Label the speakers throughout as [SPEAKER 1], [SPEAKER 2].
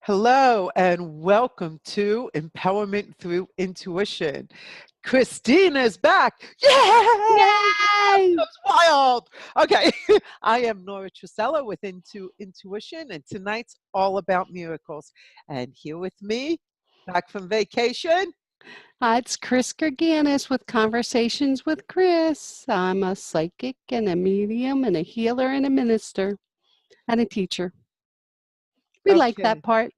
[SPEAKER 1] Hello and welcome to Empowerment Through Intuition. Christine is back. Yay! That
[SPEAKER 2] Yay!
[SPEAKER 1] was wild. Okay, I am Nora Truscello with Intuition, and tonight's all about miracles. And here with me, back from vacation.
[SPEAKER 2] It's Chris Gurganus with Conversations with Chris. I'm a psychic and a medium and a healer and a minister and a teacher. We like that
[SPEAKER 1] Okay.
[SPEAKER 2] part.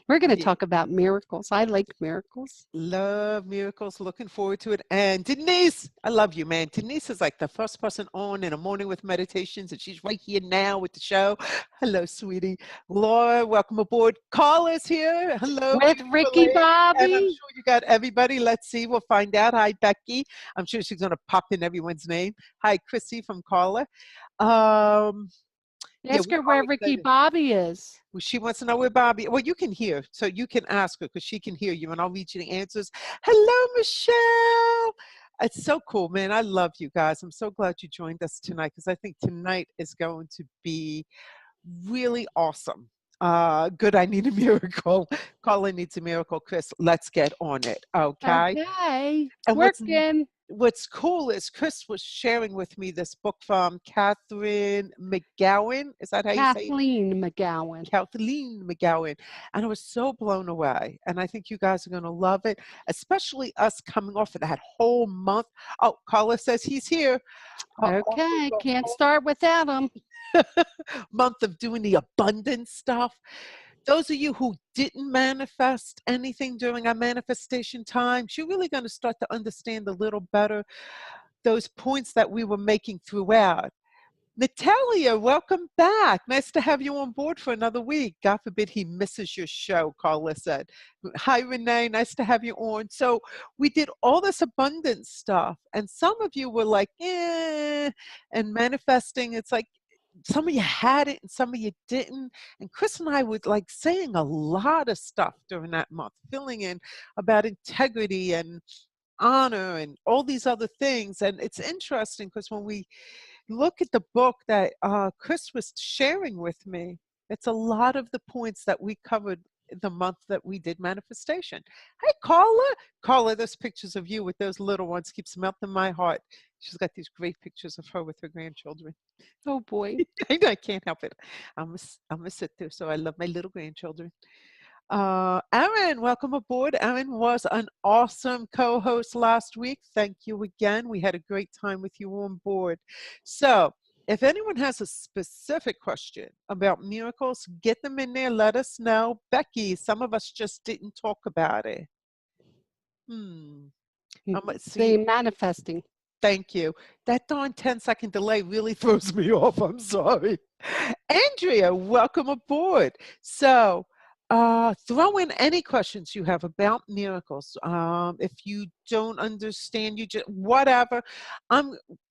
[SPEAKER 2] We're going to
[SPEAKER 1] Yeah.
[SPEAKER 2] talk about miracles. I like miracles.
[SPEAKER 1] Love miracles. Looking forward to it. And Denise, I love you, man. Denise is like the first person on in a morning with meditations, and she's right here now with the show. Hello, sweetie. Laura, welcome aboard. Carla's here. Hello,
[SPEAKER 2] With
[SPEAKER 1] beautiful
[SPEAKER 2] Ricky
[SPEAKER 1] lady. And I'm
[SPEAKER 2] Bobby.
[SPEAKER 1] sure you got everybody. Let's see. We'll find out. Hi, Becky. I'm sure she's going to pop in everyone's name. Hi, Chrissy from Carla. Yeah,
[SPEAKER 2] Ask
[SPEAKER 1] we're
[SPEAKER 2] her
[SPEAKER 1] all
[SPEAKER 2] where Ricky
[SPEAKER 1] excited.
[SPEAKER 2] Bobby is.
[SPEAKER 1] Well, she wants to know where Bobby. Well, you can hear, so you can ask her because she can hear you, and I'll read you the answers. Hello, Michelle. It's so cool, man. I love you guys. I'm so glad you joined us tonight because I think tonight is going to be really awesome. Good. I need a miracle. Carla needs a miracle. Chris, let's get on it. Okay.
[SPEAKER 2] Okay.
[SPEAKER 1] And
[SPEAKER 2] Working.
[SPEAKER 1] what's cool is Chris was sharing with me this book from Catherine McGowan. Is that how you say it?
[SPEAKER 2] Kathleen McGowan.
[SPEAKER 1] Kathleen McGowan, and I was so blown away. And I think you guys are going to love it, especially us coming off of that whole month. Oh, Carla says he's here.
[SPEAKER 2] Okay. Can't start without him.
[SPEAKER 1] Month of doing the abundance stuff. Those of you who didn't manifest anything during our manifestation times, you're really going to start to understand a little better those points that we were making throughout. Natalia, welcome back. Nice to have you on board for another week. God forbid he misses your show, Carla said. Hi, Renee. Nice to have you on. So we did all this abundance stuff, and some of you were like, and manifesting. It's like some of you had it and some of you didn't. And Chris and I were like saying a lot of stuff during that month, filling in about integrity and honor and all these other things. And it's interesting because when we look at the book that Chris was sharing with me, it's a lot of the points that we covered the month that we did manifestation. Hey, Carla. Carla, those pictures of you with those little ones keeps melting my heart. She's got these great pictures of her with her grandchildren.
[SPEAKER 2] Oh, boy.
[SPEAKER 1] I can't help it. I'm a sit there, so I love my little grandchildren. Aaron, welcome aboard. Aaron was an awesome co-host last week. Thank you again. We had a great time with you on board. So if anyone has a specific question about miracles, get them in there. Let us know. Becky, some of us just didn't talk about it.
[SPEAKER 2] The manifesting.
[SPEAKER 1] Thank you. That darn 10-second delay really throws me off. I'm sorry. Andrea, welcome aboard. So throw in any questions you have about miracles. If you don't understand, you just whatever.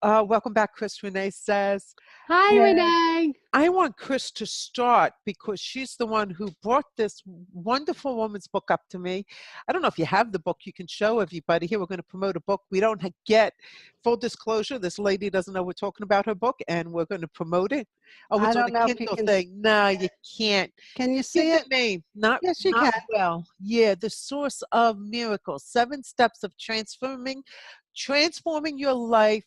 [SPEAKER 1] Welcome back, Chris. Renee says,
[SPEAKER 2] Hi, Renee.
[SPEAKER 1] I want Chris to start because she's the one who brought this wonderful woman's book up to me. I don't know if you have the book. You can show everybody. Here, we're going to promote a book. We don't get full disclosure. This lady doesn't know we're talking about her book, and we're going to promote it. Oh, it's on a Kindle thing. No, you can't.
[SPEAKER 2] Can you see it?
[SPEAKER 1] The name. Not,
[SPEAKER 2] yes, you
[SPEAKER 1] not
[SPEAKER 2] can.
[SPEAKER 1] Well, yeah, The Source of Miracles. 7 steps of transforming your life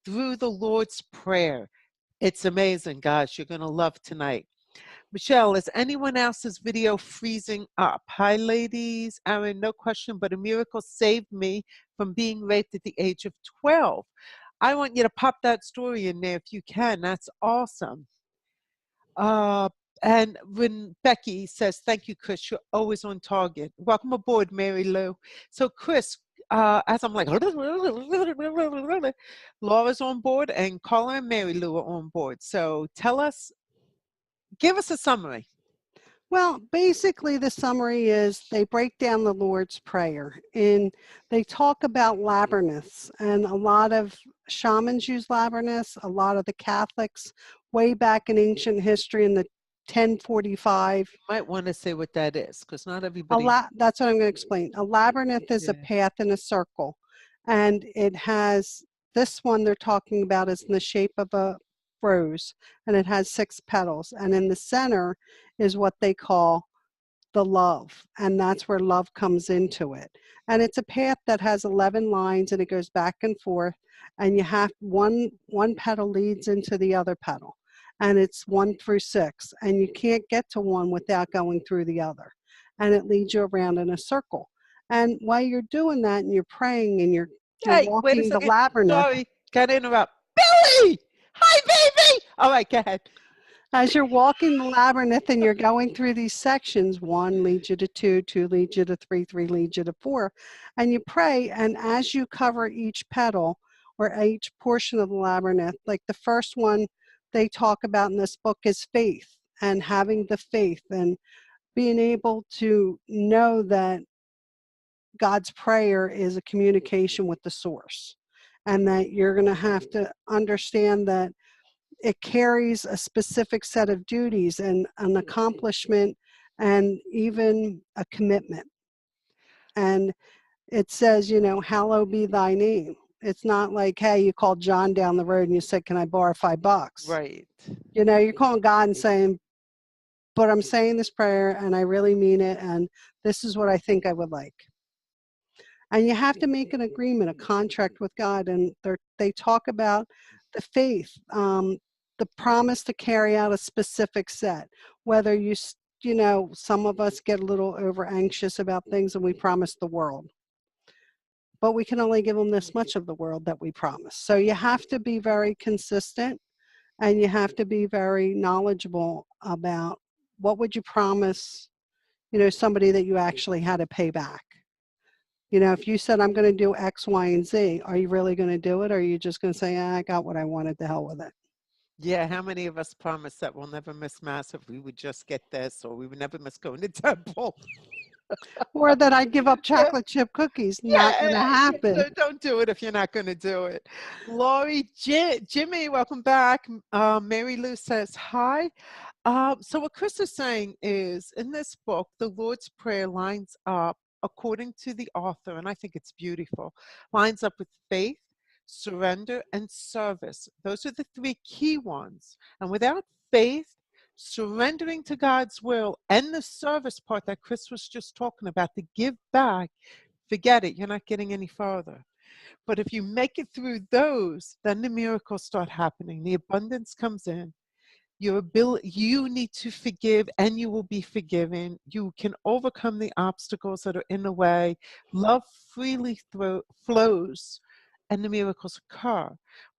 [SPEAKER 1] through the Lord's Prayer. It's amazing, guys. You're going to love tonight. Michelle, is anyone else's video freezing up? Hi, ladies. Aaron, no question, but a miracle saved me from being raped at the age of 12. I want you to pop that story in there if you can. That's awesome. And when Becky says, thank you, Chris, you're always on target. Welcome aboard, Mary Lou. So, Chris, as I'm like, Laura's on board and Carla and Mary Lou are on board. So give us a summary.
[SPEAKER 2] Well, basically the summary is they break down the Lord's Prayer and they talk about labyrinths, and a lot of shamans use labyrinths, a lot of the Catholics way back in ancient history in the 1045.
[SPEAKER 1] You might want to say what that is because not everybody.
[SPEAKER 2] That's what I'm going to explain. A labyrinth is a path in a circle, and it has this one they're talking about is in the shape of a rose, and it has 6 petals. And in the center is what they call the love, and that's where love comes into it. And it's a path that has 11 lines, and it goes back and forth, and you have one petal leads into the other petal, and it's 1 through 6, and you can't get to one without going through the other, and it leads you around in a circle. And while you're doing that and you're praying and you're
[SPEAKER 1] Hey, wait a
[SPEAKER 2] walking the
[SPEAKER 1] second.
[SPEAKER 2] labyrinth,
[SPEAKER 1] Sorry, gotta interrupt. Billy! Hi, baby! All right, go ahead.
[SPEAKER 2] as you're walking the labyrinth and you're going through these sections, 1 leads you to 2, 2 leads you to 3, 3 leads you to 4, and you pray, and as you cover each petal or each portion of the labyrinth, like the first one they talk about in this book is faith, and having the faith and being able to know that God's prayer is a communication with the source, and that you're going to have to understand that it carries a specific set of duties and an accomplishment and even a commitment. And it says, hallowed be thy name. It's not like, hey, you called John down the road and you said, can I borrow $5?
[SPEAKER 1] Right.
[SPEAKER 2] You're calling God and saying, but I'm saying this prayer and I really mean it, and this is what I think I would like. And you have to make an agreement, a contract with God. And they talk about the faith, the promise to carry out a specific set. Whether some of us get a little over anxious about things and we promise the world. But we can only give them this much of the world that we promise. So you have to be very consistent, and you have to be very knowledgeable about what would you promise, somebody that you actually had to pay back. If you said, I'm going to do X, Y, and Z, are you really going to do it? Or are you just going to say, I got what I wanted, to hell with it?
[SPEAKER 1] Yeah, how many of us promise that we'll never miss Mass if we would just get this, or we would never miss going to temple?
[SPEAKER 2] Or that I'd give up chocolate chip cookies? Not going to happen.
[SPEAKER 1] Don't do it if you're not going to do it. Lori, Jimmy, welcome back. Mary Lou says hi. So what Chris is saying is, in this book, the Lord's Prayer lines up, according to the author, and I think it's beautiful, lines up with faith, surrender, and service. Those are the 3 key ones. And without faith, surrendering to God's will, and the service part that Chris was just talking about, to give back, forget it, you're not getting any farther. But if you make it through those, then the miracles start happening. The abundance comes in. Your ability, you need to forgive, and you will be forgiven. You can overcome the obstacles that are in the way. Love freely flows, and the miracles occur.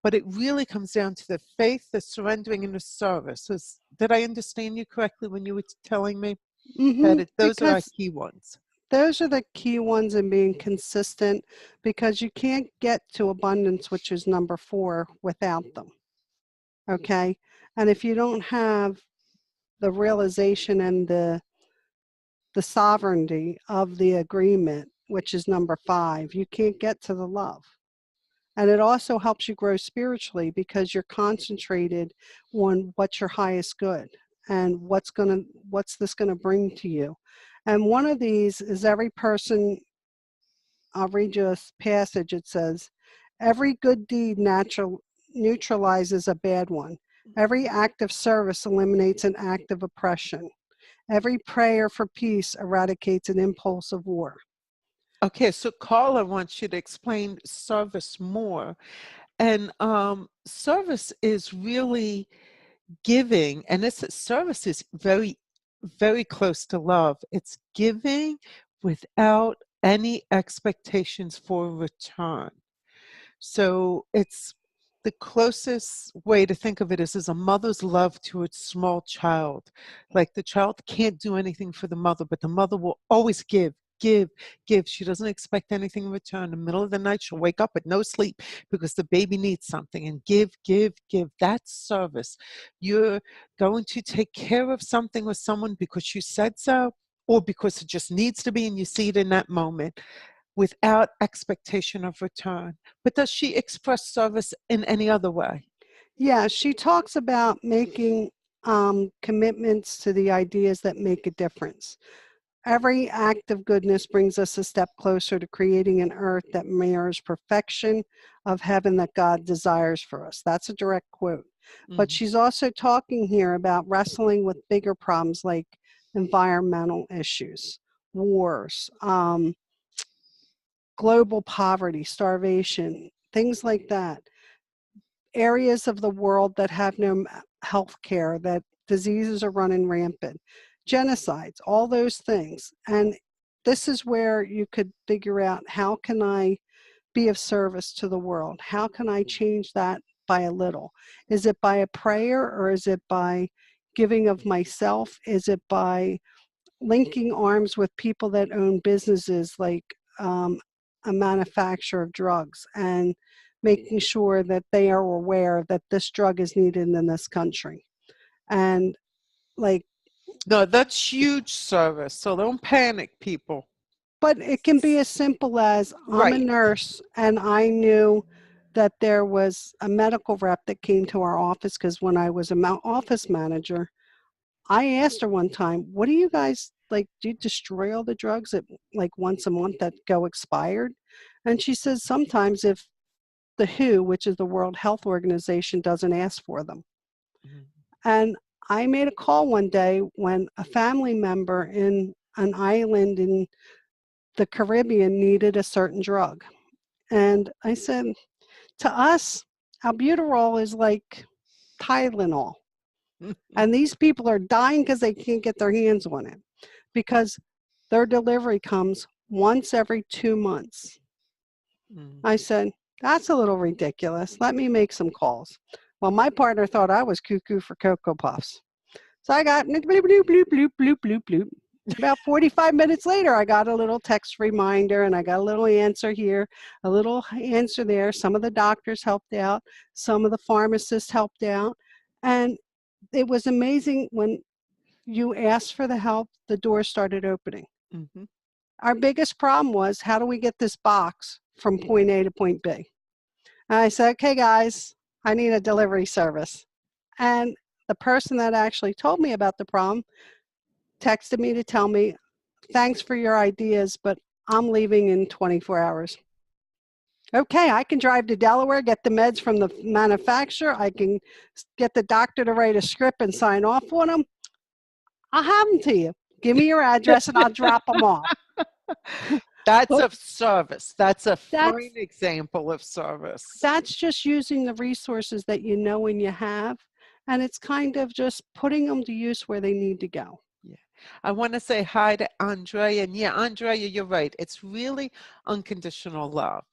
[SPEAKER 1] But it really comes down to the faith, the surrendering, and the service. Did I understand you correctly when you were telling me that those are our key ones?
[SPEAKER 2] Those are the key ones in being consistent, because you can't get to abundance, which is number 4, without them. Okay? And if you don't have the realization and the sovereignty of the agreement, which is number 5, you can't get to the love. And it also helps you grow spiritually, because you're concentrated on what's your highest good and what's this going to bring to you. And one of these is every person. I'll read you a passage. It says, every good deed neutralizes a bad one. Every act of service eliminates an act of oppression. Every prayer for peace eradicates an impulse of war.
[SPEAKER 1] Okay, so Carla wants you to explain service more. And service is really giving, and this service is very, very close to love. It's giving without any expectations for return. So it's the closest way to think of it is as a mother's love to its small child. Like, the child can't do anything for the mother, but the mother will always give. She doesn't expect anything in return. In the middle of the night, she'll wake up with no sleep because the baby needs something, and give. That's service. You're going to take care of something with someone because you said so, or because it just needs to be, and you see it in that moment, without expectation of return. But does she express service in any other way?
[SPEAKER 2] Yeah, she talks about making commitments to the ideas that make a difference. Every act of goodness brings us a step closer to creating an earth that mirrors perfection of heaven that God desires for us. That's a direct quote. But
[SPEAKER 1] Mhm.
[SPEAKER 2] she's also talking here about wrestling with bigger problems like environmental issues, wars, global poverty, starvation, things like that. Areas of the world that have no health care, that diseases are running rampant, genocides, all those things. And this is where you could figure out, how can I be of service to the world? How can I change that by a little? Is it by a prayer, or is it by giving of myself? Is it by linking arms with people that own businesses like a manufacturer of drugs, and making sure that they are aware that this drug is needed in this country? And like,
[SPEAKER 1] No, that's huge service, so don't panic, people.
[SPEAKER 2] but it can be as simple as, I'm a
[SPEAKER 1] Right.
[SPEAKER 2] nurse and I knew that there was a medical rep that came to our office, because when I was office manager, I asked her one time, what do you guys, like, do you destroy all the drugs that, like, once a month that go expired? And she says sometimes, if the WHO, which is the World Health Organization, doesn't ask for them.
[SPEAKER 1] Mhm.
[SPEAKER 2] And I made a call one day when a family member in an island in the Caribbean needed a certain drug. And I said, to us, albuterol is like Tylenol. And these people are dying because they can't get their hands on it, because their delivery comes once every 2 months.
[SPEAKER 1] Mhm.
[SPEAKER 2] I said, that's a little ridiculous. Let me make some calls. Well, my partner thought I was cuckoo for Cocoa Puffs. So I got bloop, bloop, bloop, bloop, bloop, bloop, bloop. About 45 minutes later, I got a little text reminder, and I got a little answer here, a little answer there. Some of the doctors helped out, some of the pharmacists helped out. And it was amazing when you asked for the help, the doors started opening.
[SPEAKER 1] Mhm.
[SPEAKER 2] Our biggest problem was, how do we get this box from point A to point B? And I said, okay, guys, I need a delivery service. And the person that actually told me about the problem texted me to tell me, thanks for your ideas, but I'm leaving in 24 hours. Okay, I can drive to Delaware, get the meds from the manufacturer. I can get the doctor to write a script and sign off on them. I'll have them to you. Give me your address and I'll drop them off.
[SPEAKER 1] That's
[SPEAKER 2] But
[SPEAKER 1] of service. That's a fine
[SPEAKER 2] that's
[SPEAKER 1] example of service.
[SPEAKER 2] that's just using the resources that you know and you have, and it's kind of just putting them to use where they need to go.
[SPEAKER 1] Yeah. I want to say hi to Andrea. And yeah, Andrea, you're right. It's really unconditional love.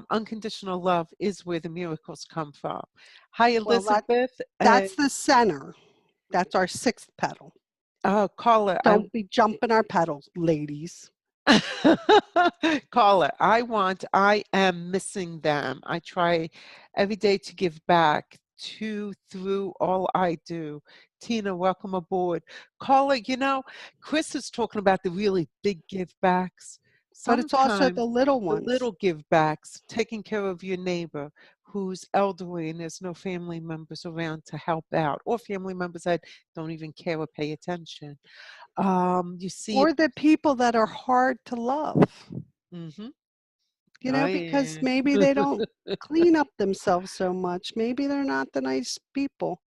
[SPEAKER 1] Unconditional love is where the miracles come from. Hi,
[SPEAKER 2] Well,
[SPEAKER 1] Elizabeth. And
[SPEAKER 2] that's the center. That's our sixth pedal.
[SPEAKER 1] Caller,
[SPEAKER 2] Don't be jumping our pedals, ladies.
[SPEAKER 1] Caller, I am missing them. I try every day to give back to through all I do. Tina, welcome aboard. Caller, Chris is talking about the really big give backs.
[SPEAKER 2] But it's also
[SPEAKER 1] Sometimes
[SPEAKER 2] the little
[SPEAKER 1] the
[SPEAKER 2] ones.
[SPEAKER 1] little give backs, taking care of your neighbor who's elderly and there's no family members around to help out, or family members that don't even care or pay attention. You see it.
[SPEAKER 2] Or the people that are hard to love,
[SPEAKER 1] Mhm. Oh,
[SPEAKER 2] because
[SPEAKER 1] yeah.
[SPEAKER 2] maybe they don't clean up themselves so much. Maybe they're not the nice people,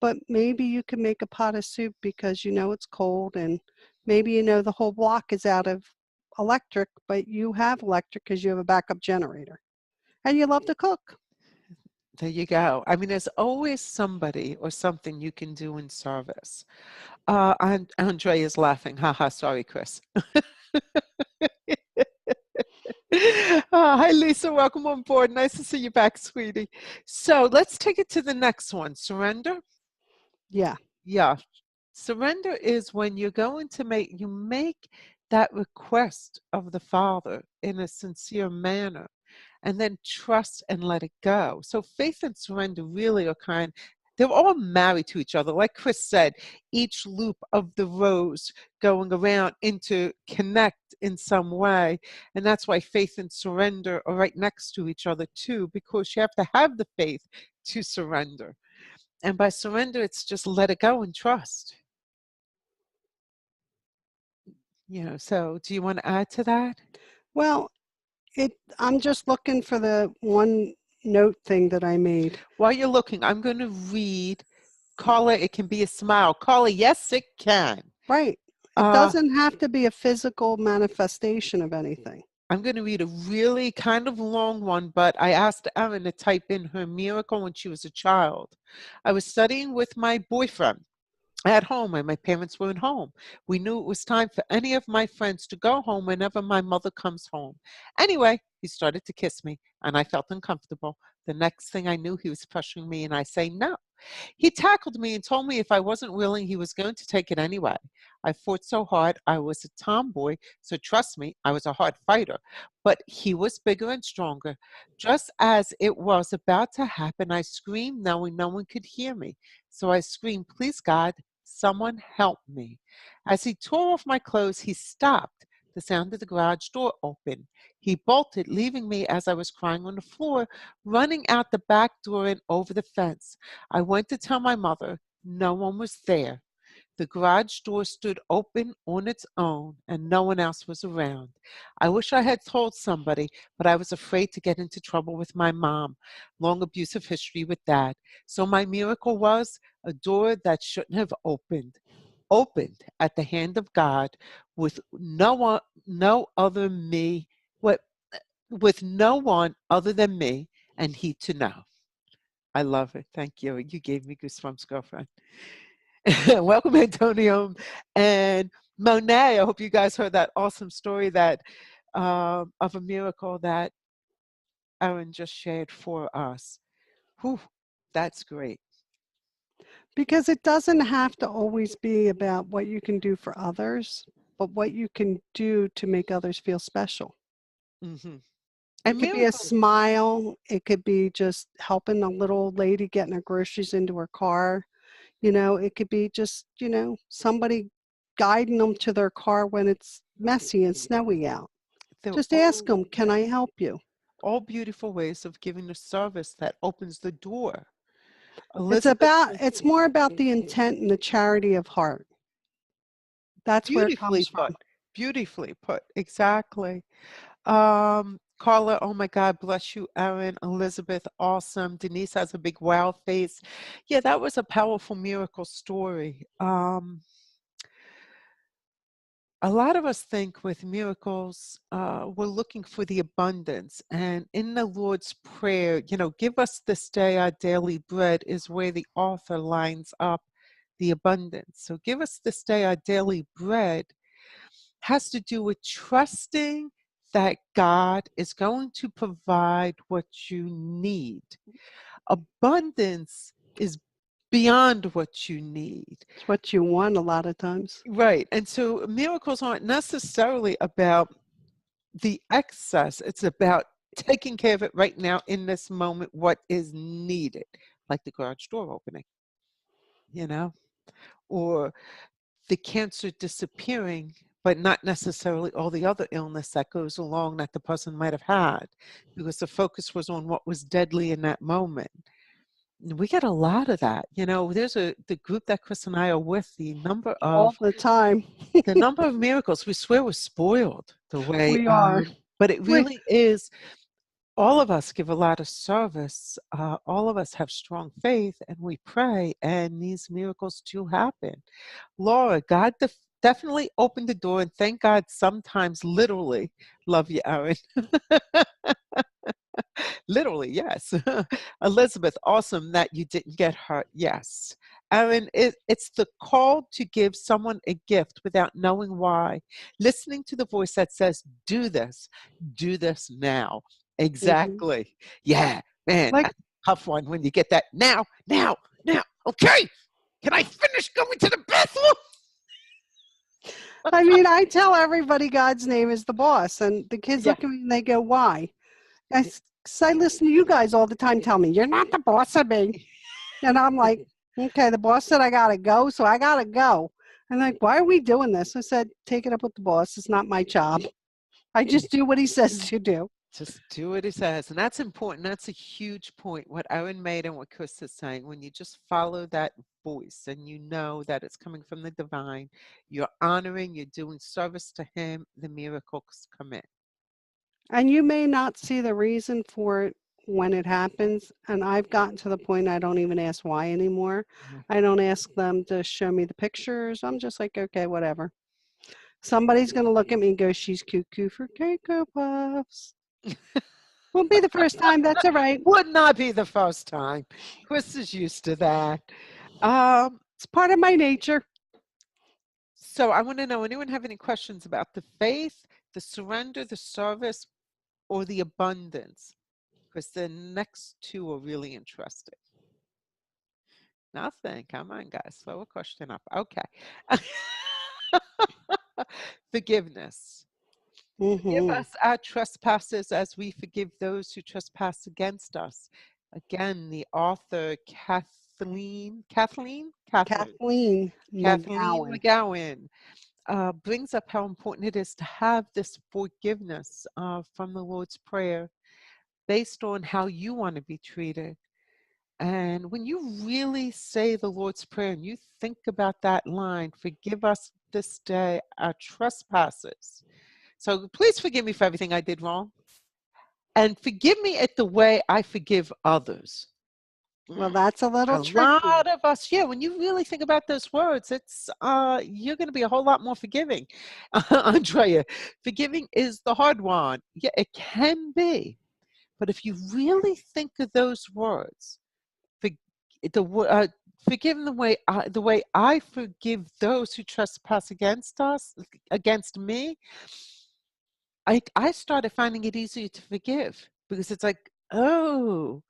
[SPEAKER 2] but maybe you can make a pot of soup because you know it's cold, and maybe you know the whole block is out of electric, but you have electric because you have a backup generator and you love to cook.
[SPEAKER 1] There you go. I mean, there's always somebody or something you can do in service. And Andre is laughing. Haha, sorry, Chris. Hi, Lisa. Welcome on board. Nice to see you back, sweetie. So let's take it to the next one. Surrender.
[SPEAKER 2] Yeah.
[SPEAKER 1] Yeah. Surrender is when you're going to you make that request of the Father in a sincere manner, and then trust and let it go. So faith and surrender really are they're all married to each other. Like Chris said, each loop of the rose going around connect in some way. And that's why faith and surrender are right next to each other too, because you have to have the faith to surrender. And by surrender, it's just let it go and trust. So do you want to add to that?
[SPEAKER 2] Well, I'm just looking for the one note thing that I made.
[SPEAKER 1] While you're looking, I'm going to read. Carla, it can be a smile. Carla, yes, it can.
[SPEAKER 2] Right. It
[SPEAKER 1] Uh,
[SPEAKER 2] doesn't have to be a physical manifestation of anything.
[SPEAKER 1] I'm going to read a really kind of long one, but I asked Erin to type in her miracle when she was a child. I was studying with my boyfriend at home and my parents weren't home. We knew it was time for any of my friends to go home whenever my mother comes home. Anyway, he started to kiss me and I felt uncomfortable. The next thing I knew, he was pressuring me and I say no. He tackled me and told me if I wasn't willing, he was going to take it anyway. I fought so hard. I was a tomboy, so trust me, I was a hard fighter. But he was bigger and stronger. Just as it was about to happen, I screamed, knowing no one could hear me. So I screamed, please, God, someone help me. As he tore off my clothes, he stopped. The sound of the garage door opened. He bolted, leaving me as I was crying on the floor, running out the back door and over the fence. I went to tell my mother. No one was there. The garage door stood open on its own, and no one else was around. I wish I had told somebody, but I was afraid to get into trouble with my mom. Long abusive history with dad. So my miracle was a door that shouldn't have opened at the hand of God with no one, no other me, what, with no one other than me, and he to know. I love it. Thank you. You gave me goosebumps, girlfriend. Welcome, Antonio and Monet. I hope you guys heard that awesome story that of a miracle that Aaron just shared for us. Whew, that's great.
[SPEAKER 2] Because it doesn't have to always be about what you can do for others, but what you can do to make others feel special.
[SPEAKER 1] Hmm.
[SPEAKER 2] It
[SPEAKER 1] And
[SPEAKER 2] could be a
[SPEAKER 1] miracles,
[SPEAKER 2] smile. It could be just helping a little old lady getting her groceries into her car. It could be just, somebody guiding them to their car when it's messy and snowy out.
[SPEAKER 1] they're
[SPEAKER 2] Just ask them, can I help you?
[SPEAKER 1] all beautiful ways of giving a service that opens the door.
[SPEAKER 2] It's
[SPEAKER 1] Elizabeth
[SPEAKER 2] about,
[SPEAKER 1] says,
[SPEAKER 2] it's more about the intent and the charity of heart. That's where it
[SPEAKER 1] beautifully
[SPEAKER 2] comes
[SPEAKER 1] put,
[SPEAKER 2] from.
[SPEAKER 1] beautifully put, exactly. Carla, oh my God, bless you, Erin. Elizabeth, awesome. Denise has a big wow face. Yeah, that was a powerful miracle story. A lot of us think with miracles, we're looking for the abundance. And in the Lord's Prayer, give us this day our daily bread is where the author lines up the abundance. So give us this day our daily bread has to do with trusting that God is going to provide what you need. Abundance is beyond what you need.
[SPEAKER 2] It's what you want a lot of times.
[SPEAKER 1] Right. And so miracles aren't necessarily about the excess, it's about taking care of it right now in this moment, what is needed, like the garage door opening, you know, or the cancer disappearing, but not necessarily all the other illness that goes along that the person might have had, because the focus was on what was deadly in that moment. We get a lot of that. There's the group that Chris and I are with,
[SPEAKER 2] All the time.
[SPEAKER 1] the number of miracles, we swear we're spoiled the way,
[SPEAKER 2] We are.
[SPEAKER 1] but it
[SPEAKER 2] We,
[SPEAKER 1] really is. All of us give a lot of service. All of us have strong faith and we pray, and these miracles do happen. Laura, God definitely opened the door, and thank God sometimes literally. Love you, Aaron. Literally, yes. Elizabeth, awesome that you didn't get hurt. Yes. Aaron, it's the call to give someone a gift without knowing why. Listening to the voice that says, do this now.
[SPEAKER 2] mhm.
[SPEAKER 1] Exactly. Yeah, man,
[SPEAKER 2] Like,
[SPEAKER 1] that's a tough one when you get that now, now, now. Okay, can I finish going to the bathroom?
[SPEAKER 2] I mean, I tell everybody God's name is the boss, and the kids
[SPEAKER 1] Yeah.
[SPEAKER 2] look at me and they go, why? I listen to you guys all the time tell me, you're not the boss of me. And I'm like, okay, the boss said I got to go, so I got to go. And like, why are we doing this? I said, take it up with the boss. It's not my job. I just do what he says to do.
[SPEAKER 1] Just do what he says. And that's important. That's a huge point. What Aaron made and what Chris is saying, when you just follow that voice and you know that it's coming from the divine, you're honoring, you're doing service to him, the miracles come in.
[SPEAKER 2] And you may not see the reason for it when it happens. And I've gotten to the point I don't even ask why anymore. I don't ask them to show me the pictures. I'm just like, okay, whatever. Somebody's going to look at me and go, she's cuckoo for Cocoa Puffs. Won't be the first time. That's all right.
[SPEAKER 1] Would not be the first time. Chris is used to that.
[SPEAKER 2] It's part of my nature.
[SPEAKER 1] So I want to know, anyone have any questions about the faith, the surrender, the service, or the abundance? Because the next two are really interesting. Nothing. Come on, guys. Throw a question up. Okay. Forgiveness. Forgive
[SPEAKER 2] Mm-hmm.
[SPEAKER 1] us our trespasses as we forgive those who trespass against us. Again, the author Kathleen
[SPEAKER 2] Kathleen McGowan.
[SPEAKER 1] McGowan brings up how important it is to have this forgiveness from the Lord's Prayer based on how you want to be treated. And when you really say the Lord's Prayer and you think about that line, forgive us this day our trespasses. So please forgive me for everything I did wrong. And forgive me at the way I forgive others.
[SPEAKER 2] Well, that's a little
[SPEAKER 1] A
[SPEAKER 2] tricky.
[SPEAKER 1] lot of us, yeah, when you really think about those words, it's you're going to be a whole lot more forgiving. Andrea, forgiving is the hard one. Yeah, it can be. But if you really think of those words, for, forgive the way I forgive those who trespass against us, against me, I started finding it easier to forgive because it's like, oh,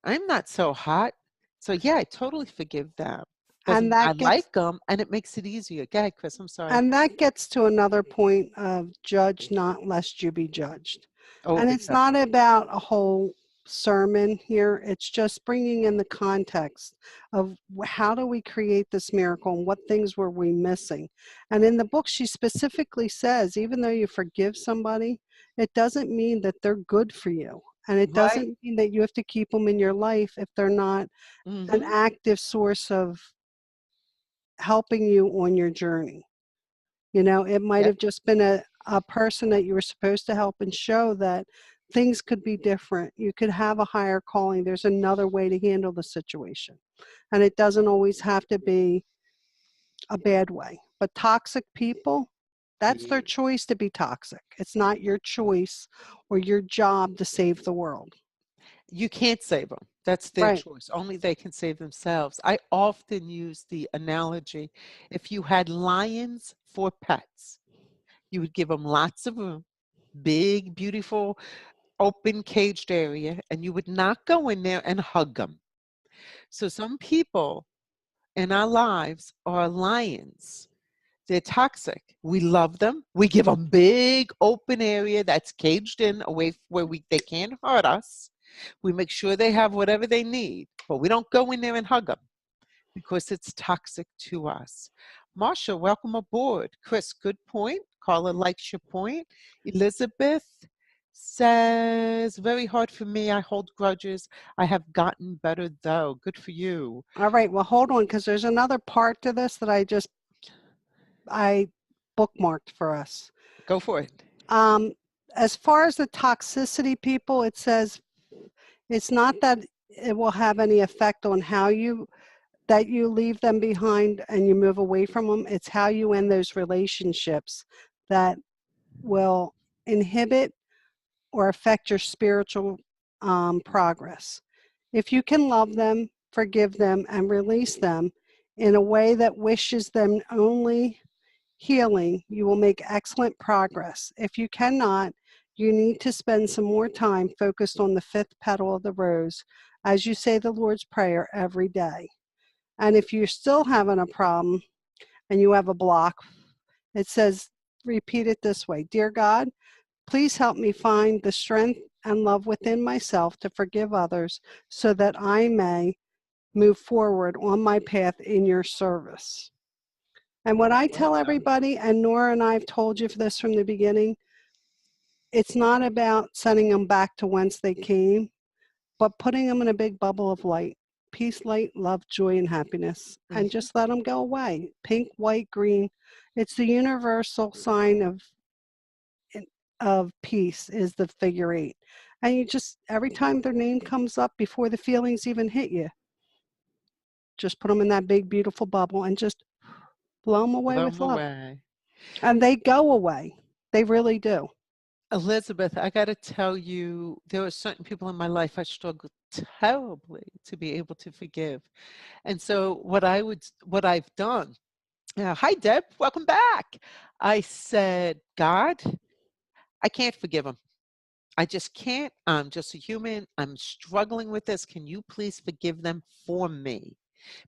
[SPEAKER 1] I'm not so hot. So yeah, I totally forgive them. Doesn't
[SPEAKER 2] And
[SPEAKER 1] mean I
[SPEAKER 2] that gets
[SPEAKER 1] like them, and it makes it easier. Go ahead, Chris. I'm sorry.
[SPEAKER 2] and that gets to another point of judge not lest you be judged.
[SPEAKER 1] Oh,
[SPEAKER 2] And
[SPEAKER 1] it
[SPEAKER 2] it's
[SPEAKER 1] does.
[SPEAKER 2] not about a whole sermon here. It's just bringing in the context of how do we create this miracle and what things were we missing. And in the book, she specifically says, even though you forgive somebody, it doesn't mean that they're good for you. And it
[SPEAKER 1] Right?
[SPEAKER 2] doesn't mean that you have to keep them in your life if they're not an
[SPEAKER 1] Mm-hmm.
[SPEAKER 2] active source of helping you on your journey. You know, it might
[SPEAKER 1] Yep.
[SPEAKER 2] have just been a person that you were supposed to help and show that things could be different. You could have a higher calling. There's another way to handle the situation. And it doesn't always have to be a bad way. But toxic people, that's their
[SPEAKER 1] Ye-
[SPEAKER 2] choice to be toxic. It's not your choice or your job to save the world.
[SPEAKER 1] You can't save them. That's their
[SPEAKER 2] Right.
[SPEAKER 1] choice. Only they can save themselves. I often use the analogy, if you had lions for pets, you would give them lots of room, big, beautiful, open caged area, and you would not go in there and hug them. So some people in our lives are lions. They're toxic. We love them. We give them big open area that's caged in away where they can't hurt us. We make sure they have whatever they need, but we don't go in there and hug them because it's toxic to us. Marsha, welcome aboard. Chris, good point. Carla likes your point. Elizabeth says, very hard for me. I hold grudges. I have gotten better though. Good for you.
[SPEAKER 2] All right. Well, hold on, because there's another part to this that I bookmarked for us.
[SPEAKER 1] Go for it.
[SPEAKER 2] Um, as far as the toxicity people, it says it's not that it will have any effect on how you leave them behind and you move away from them. It's how you end those relationships that will inhibit or affect your spiritual progress. If you can love them, forgive them, and release them in a way that wishes them only healing, you will make excellent progress. If you cannot, you need to spend some more time focused on the fifth petal of the rose as you say the Lord's Prayer every day. And if you're still having a problem and you have a block, it says, repeat it this way: Dear God, please help me find the strength and love within myself to forgive others so that I may move forward on my path in your service. And what I
[SPEAKER 1] Well
[SPEAKER 2] tell
[SPEAKER 1] done.
[SPEAKER 2] everybody, and Nora and I have told you this from the beginning, it's not about sending them back to whence they came, but putting them in a big bubble of light. Peace, light, love, joy, and happiness. And
[SPEAKER 1] Mhm.
[SPEAKER 2] just let them go away. Pink, white, green. It's the universal sign of peace is the figure eight. And you just, every time their name comes up before the feelings even hit you, just put them in that big, beautiful bubble and just blow them away
[SPEAKER 1] Blow
[SPEAKER 2] with
[SPEAKER 1] 'em
[SPEAKER 2] love.
[SPEAKER 1] away.
[SPEAKER 2] And they go away. They really do.
[SPEAKER 1] Elizabeth, I got to tell you, there are certain people in my life I struggle terribly to be able to forgive. And so what I've done, hi Deb, welcome back. I said, God, I can't forgive them. I just can't. I'm just a human. I'm struggling with this. Can you please forgive them for me?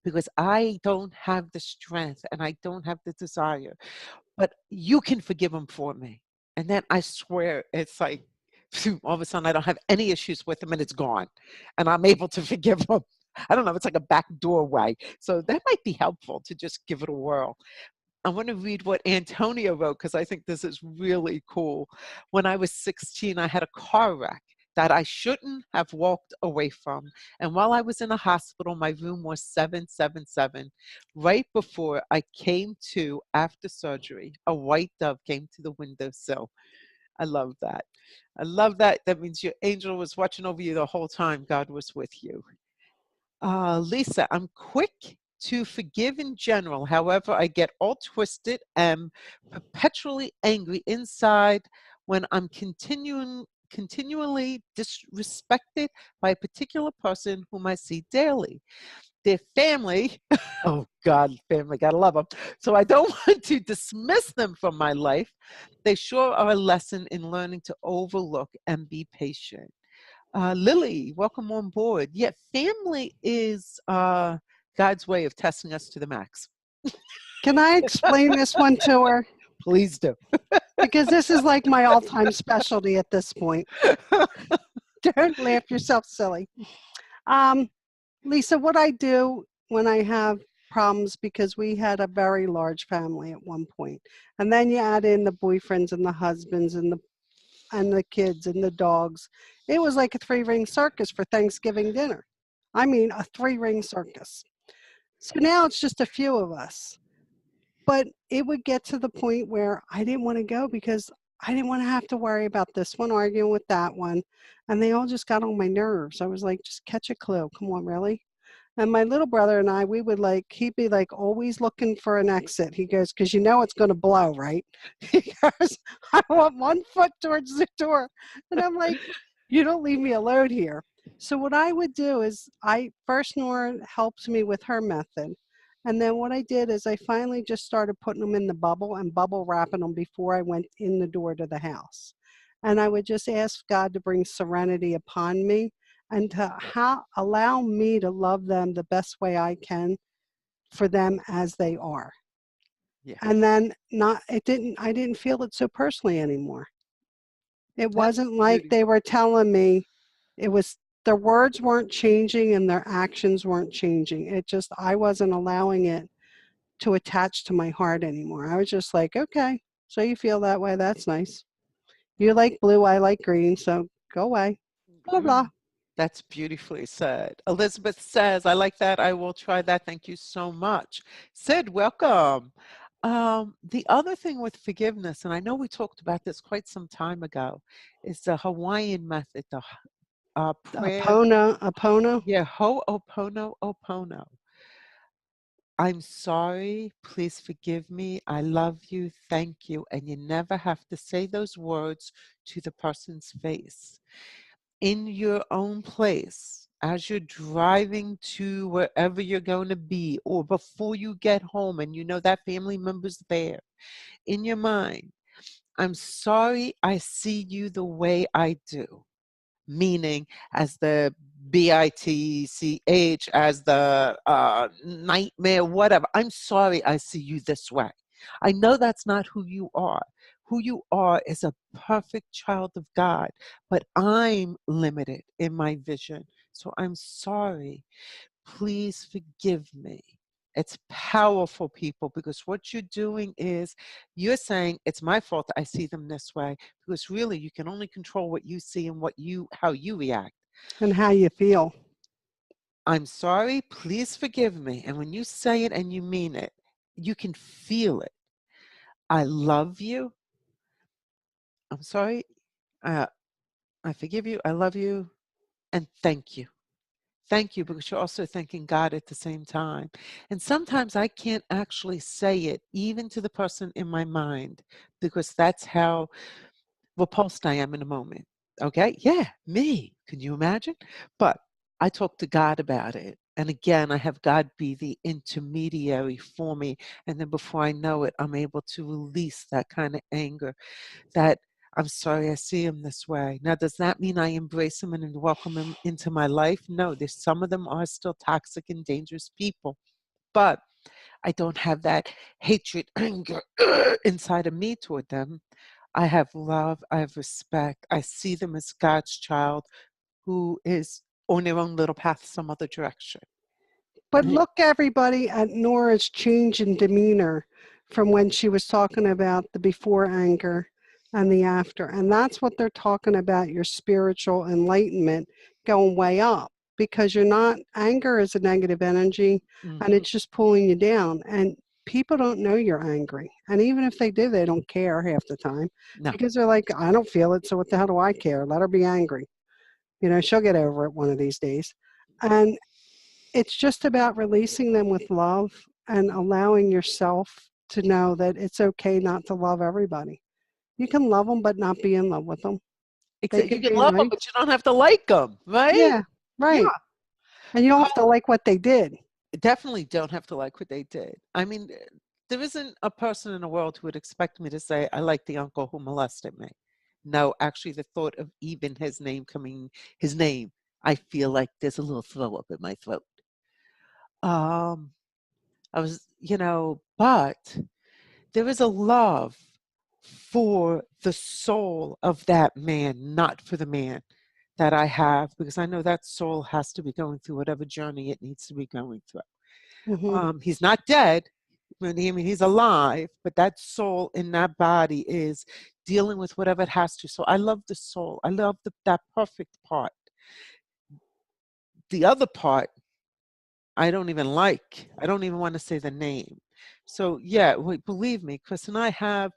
[SPEAKER 1] Because I don't have the strength and I don't have the desire, but you can forgive them for me. And then I swear it's like all of a sudden I don't have any issues with them and it's gone. And I'm able to forgive them. I don't know, it's like a back doorway. So that might be helpful to just give it a whirl. I want to read what Antonia wrote because I think this is really cool. When I was 16, I had a car wreck that I shouldn't have walked away from. And while I was in a hospital, my room was 777. Right before I came to after surgery, a white dove came to the windowsill. I love that. I love that. That means your angel was watching over you the whole time. God was with you. Lisa, I'm quick to forgive in general. However, I get all twisted and perpetually angry inside when I'm continually disrespected by a particular person whom I see daily. Their family, oh God, family, gotta love them. So I don't want to dismiss them from my life. They sure are a lesson in learning to overlook and be patient. Lily, welcome on board. Yeah, family is God's way of testing us to the max.
[SPEAKER 2] Can I explain this one to her?
[SPEAKER 1] Please do.
[SPEAKER 2] Because this is like my all time specialty at this point. Don't laugh yourself silly. Um, Lisa, what I do when I have problems, because we had a very large family at one point, and then you add in the boyfriends and the husbands and the kids and the dogs. It was like a three-ring circus for Thanksgiving dinner. I mean, a three-ring circus. So now it's just a few of us. But it would get to the point where I didn't want to go because I didn't want to have to worry about this one arguing with that one. And they all just got on my nerves. I was like, just catch a clue. Come on, really? And my little brother and I, we would like, he'd be like always looking for an exit. He goes, because you know it's going to blow, right? He goes, I want one foot towards the door. And I'm like, you don't leave me alone here. So what I would do is Nora helped me with her method. And then what I did is I finally just started putting them in the bubble and bubble wrapping them before I went in the door to the house. And I would just ask God to bring serenity upon me and to allow me to love them the best way I can for them as they are. And
[SPEAKER 1] Yes,
[SPEAKER 2] then I didn't feel it so personally anymore. It
[SPEAKER 1] that's
[SPEAKER 2] wasn't like they
[SPEAKER 1] beautiful.
[SPEAKER 2] were telling me, it was their words weren't changing and their actions weren't changing. It just, I wasn't allowing it to attach to my heart anymore. I was just like, okay, so you feel that way. That's nice. You like blue, I like green, so go away. Blah, blah.
[SPEAKER 1] That's beautifully said. Elizabeth says, I like that. I will try that. Thank you so much. Sid, welcome. The other thing with forgiveness, and I know we talked about this quite some time ago, is the Hawaiian method, the prayer.
[SPEAKER 2] Apono.
[SPEAKER 1] Yeah, ho'opono opono. I'm sorry. Please forgive me. I love you. Thank you. And you never have to say those words to the person's face. In your own place, as you're driving to wherever you're going to be, or before you get home and you know that family member's there, in your mind, I'm sorry I see you the way I do, meaning as the bitch, as the nightmare, whatever. I'm sorry I see you this way. I know that's not who you are. Who you are is a perfect child of God, but I'm limited in my vision. So I'm sorry. Please forgive me. It's powerful, people, because what you're doing is you're saying it's my fault that I see them this way, because really you can only control what you see and how you react.
[SPEAKER 2] And how you feel.
[SPEAKER 1] I'm sorry, please forgive me. And when you say it and you mean it, you can feel it. I love you. I'm sorry. Uh, I forgive you, I love you, and thank you. Thank you, because you're also thanking God at the same time. And sometimes I can't actually say it, even to the person in my mind, because that's how repulsed I am in a moment. Okay? Yeah, me. Can you imagine? But I talk to God about it. And again, I have God be the intermediary for me. And then before I know it, I'm able to release that kind of anger that I'm sorry I see him this way. Now, does that mean I embrace him and welcome him into my life? No, there's some of them are still toxic and dangerous people. But I don't have that hatred, anger inside of me toward them. I have love, I have respect. I see them as God's child who is on their own little path some other direction.
[SPEAKER 2] But look, everybody, at Nora's change in demeanor from when she was talking about the before anger and the after. And that's what they're talking about, your spiritual enlightenment going way up, because you're not, anger is a negative energy and
[SPEAKER 1] Mhm.
[SPEAKER 2] it's just pulling you down. And people don't know you're angry. And even if they do, they don't care half the time
[SPEAKER 1] No,
[SPEAKER 2] because they're like, I don't feel it. So what the hell do I care? Let her be angry. She'll get over it one of these days. And it's just about releasing them with love and allowing yourself to know that it's okay not to love everybody. You can love them, but not be in love with them. They
[SPEAKER 1] you
[SPEAKER 2] could
[SPEAKER 1] can
[SPEAKER 2] be
[SPEAKER 1] love them,
[SPEAKER 2] nice.
[SPEAKER 1] but you don't have to like them, right?
[SPEAKER 2] Yeah,
[SPEAKER 1] Yeah.
[SPEAKER 2] right. And you don't have to like what they did.
[SPEAKER 1] Definitely don't have to like what they did. I mean, there isn't a person in the world who would expect me to say, I like the uncle who molested me. No, actually, the thought of even his name, I feel like there's a little throw up in my throat. Um, but there is a love for the soul of that man, not for the man that I have, because I know that soul has to be going through whatever journey it needs to be going through.
[SPEAKER 2] Hmm.
[SPEAKER 1] He's not dead. I mean, he's alive, but that soul in that body is dealing with whatever it has to. So I love the soul. I love that perfect part. The other part, I don't even like. I don't even want to say the name. So yeah, believe me, Chris and I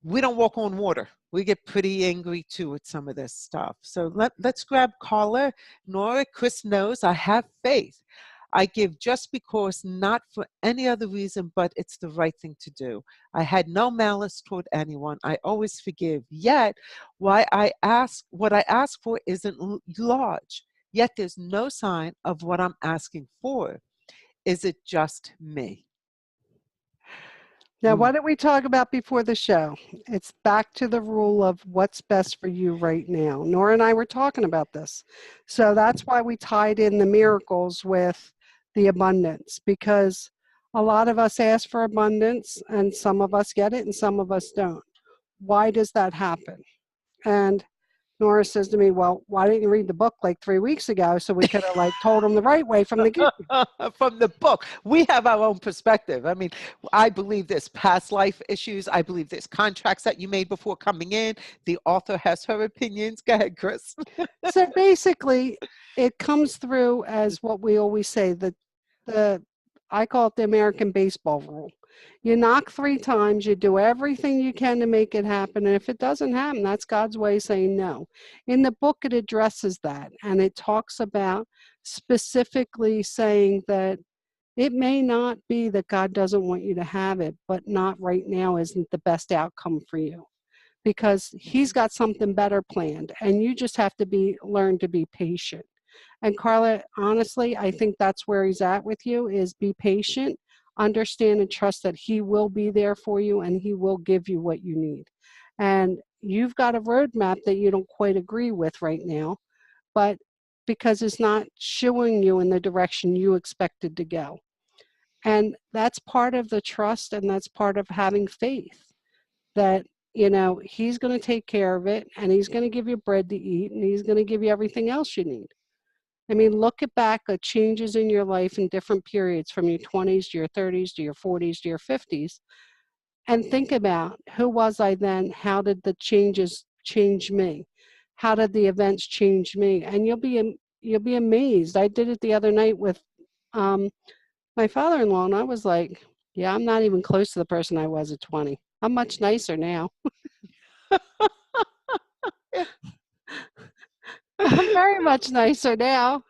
[SPEAKER 1] we don't walk on water. We get pretty angry too with some of this stuff. So let's grab caller. Nora, Chris knows I have faith. I give just because, not for any other reason, but it's the right thing to do. I had no malice toward anyone. I always forgive. Yet, what I ask for isn't large. Yet there's no sign of what I'm asking for. Is it just me?
[SPEAKER 2] Now,
[SPEAKER 1] Ooh.
[SPEAKER 2] what did we talk about before the show? It's back to the rule of what's best for you right now. Nora and I were talking about this. So that's why we tied in the miracles with the abundance, because a lot of us ask for abundance and some of us get it and some of us don't. Why does that happen? And Nora says to me, well, why didn't you read the book like 3 weeks ago so we could have like told them the right way from the get?
[SPEAKER 1] From the book. We have our own perspective. I mean, I believe there's past life issues. I believe there's contracts that you made before coming in. The author has her opinions. Go ahead, Chris.
[SPEAKER 2] So basically, it comes through as what we always say, the I call it the American baseball rule. You knock 3 times, you do everything you can to make it happen, and if it doesn't happen, that's God's way of saying no. In the book, it addresses that, and it talks about specifically saying that it may not be that God doesn't want you to have it, but not right now isn't the best outcome for you because he's got something better planned and you just have to learn to be patient. And Carla, honestly, I think that's where he's at with you is be patient, understand and trust that he will be there for you and he will give you what you need. And you've got a roadmap that you don't quite agree with right now, but because it's not showing you in the direction you expected to go. And that's part of the trust and that's part of having faith that he's going to take care of it and he's going to give you bread to eat and he's going to give you everything else you need. I mean, look at back at changes in your life in different periods from your 20s to your 30s to your 40s to your 50s and think about who was I then, how did the changes change me, how did the events change me, and you'll be amazed. I did it the other night with um, my father-in-law and I was like, yeah, I'm not even close to the person I was at 20. I'm much nicer now. I'm very much nicer now.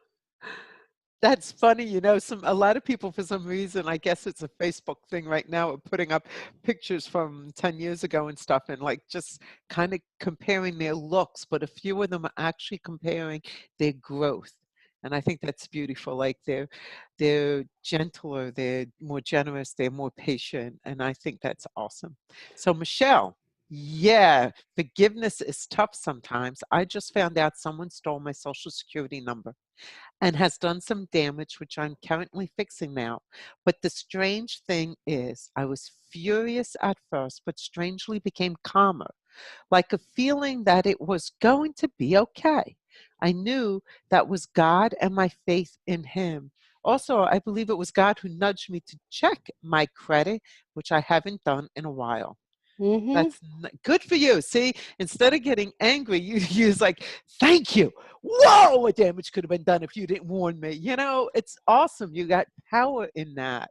[SPEAKER 1] That's funny, you know, a lot of people for some reason, I guess it's a Facebook thing right now, are putting up pictures from 10 years ago and stuff and like just kind of comparing their looks, but a few of them are actually comparing their growth. And I think that's beautiful. Like they're gentler, they're more generous, they're more patient, and I think that's awesome. So Michelle, yeah, forgiveness is tough sometimes. I just found out someone stole my social security number and has done some damage, which I'm currently fixing now. But the strange thing is, I was furious at first, but strangely became calmer, like a feeling that it was going to be okay. I knew that was God and my faith in Him. Also, I believe it was God who nudged me to check my credit, which I haven't done in a while.
[SPEAKER 2] Hmm.
[SPEAKER 1] That's good for you. See, instead of getting angry, you use like, thank you. Whoa, what damage could have been done if you didn't warn me. You know, it's awesome. You got power in that.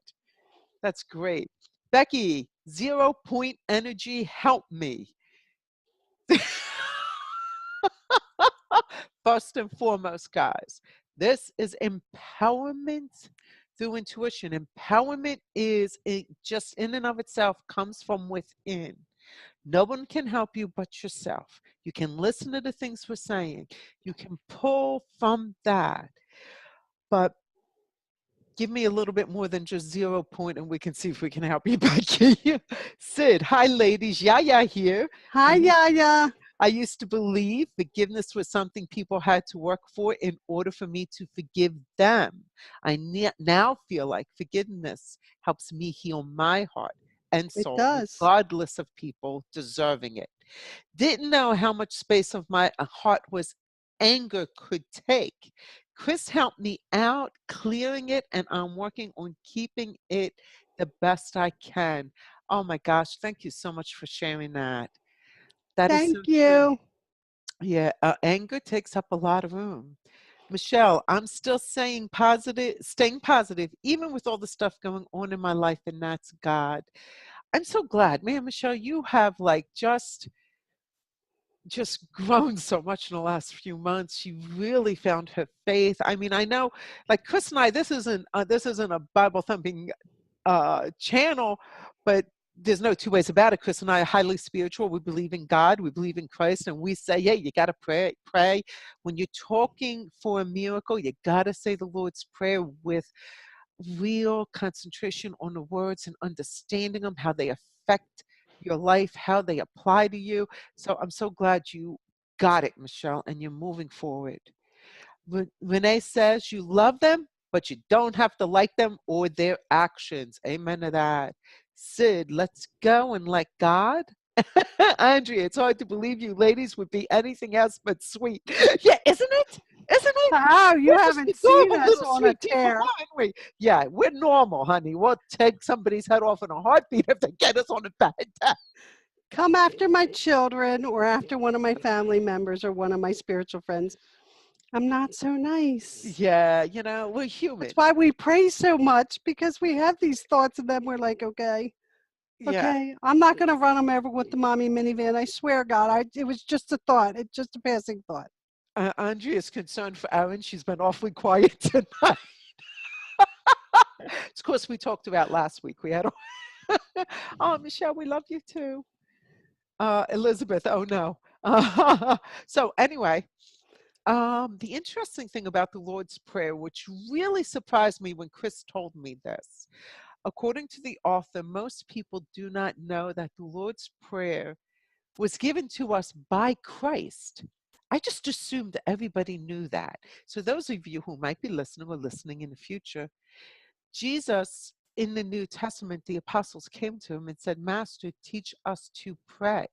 [SPEAKER 1] That's great. Becky, 0 point energy, help me. First and foremost, guys, this is empowerment through intuition. Empowerment is just in and of itself comes from within. No one can help you but yourself. You can listen to the things we're saying. You can pull from that. But give me a little bit more than just 0 point and we can see if we can help you, Becky. Sid, hi ladies. Yaya here. I
[SPEAKER 2] Hi,
[SPEAKER 1] used
[SPEAKER 2] Yaya.
[SPEAKER 1] I used to believe forgiveness was something people had to work for in order for me to forgive them. Now feel like forgiveness helps me heal my heart and
[SPEAKER 2] It
[SPEAKER 1] soul,
[SPEAKER 2] does.
[SPEAKER 1] regardless of people deserving it. Didn't know how much space of my heart was anger could take. Chris helped me out clearing it, and I'm working on keeping it the best I can. Oh my gosh, thank you so much for sharing that. That is
[SPEAKER 2] Thank
[SPEAKER 1] so true.
[SPEAKER 2] you.
[SPEAKER 1] Yeah, anger takes up a lot of room. Michelle, I'm still staying positive, even with all the stuff going on in my life, and that's God. I'm so glad, man, Michelle, you have like just grown so much in the last few months. She really found her faith. I mean, I know, like Chris and I, this isn't a Bible thumping channel, but there's no two ways about it. Chris and I are highly spiritual. We believe in God. We believe in Christ, and we say, "Yeah, you got to pray. Pray when you're talking for a miracle. You got to say the Lord's Prayer with real concentration on the words and understanding them, how they affect your life, how they apply to you." So I'm so glad you got it, Michelle, and you're moving forward. Renee says you love them, but you don't have to like them or their actions. Amen to that. Sid, let's go and let God. Andrea, it's hard to believe you ladies would be anything else but sweet. Yeah, isn't it? Isn't it?
[SPEAKER 2] Wow, you
[SPEAKER 1] We're just
[SPEAKER 2] haven't seen
[SPEAKER 1] adorable
[SPEAKER 2] us
[SPEAKER 1] little
[SPEAKER 2] on a
[SPEAKER 1] sweet people,
[SPEAKER 2] tear.
[SPEAKER 1] aren't we? Yeah, we're normal, honey. We'll take somebody's head off in a heartbeat if they get us on a bad day.
[SPEAKER 2] Come after my children or after one of my family members or one of my spiritual friends. I'm not so nice.
[SPEAKER 1] Yeah, we're
[SPEAKER 2] That's
[SPEAKER 1] human.
[SPEAKER 2] why we pray so much because we have these thoughts and then we're like, okay,
[SPEAKER 1] Yeah.
[SPEAKER 2] okay, I'm not going to run them over with the mommy minivan. I swear, God, it was just a thought. It's just a passing thought.
[SPEAKER 1] Andrea is concerned for Aaron. She's been awfully quiet tonight. It's of course we talked about last week. We had, oh, Michelle, we love you too. Elizabeth, oh no. So anyway, the interesting thing about the Lord's Prayer, which really surprised me when Chris told me this, according to the author, most people do not know that the Lord's Prayer was given to us by Christ. I just assumed everybody knew that. So those of you who might be listening or listening in the future, Jesus in the New Testament, the apostles came to him and said, Master, teach us to pray.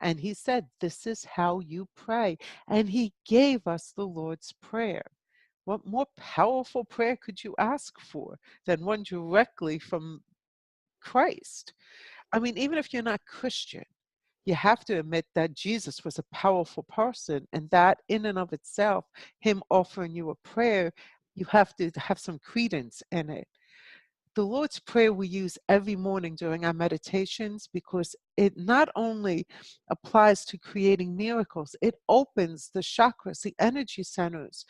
[SPEAKER 1] And he said, this is how you pray. And he gave us the Lord's Prayer. What more powerful prayer could you ask for than one directly from Christ? I mean, even if you're not Christian, you have to admit that Jesus was a powerful person, and that in and of itself, him offering you a prayer, you have to have some credence in it. the Lord's Prayer we use every morning during our meditations because it not only applies to creating miracles, it opens the chakras, the energy centers,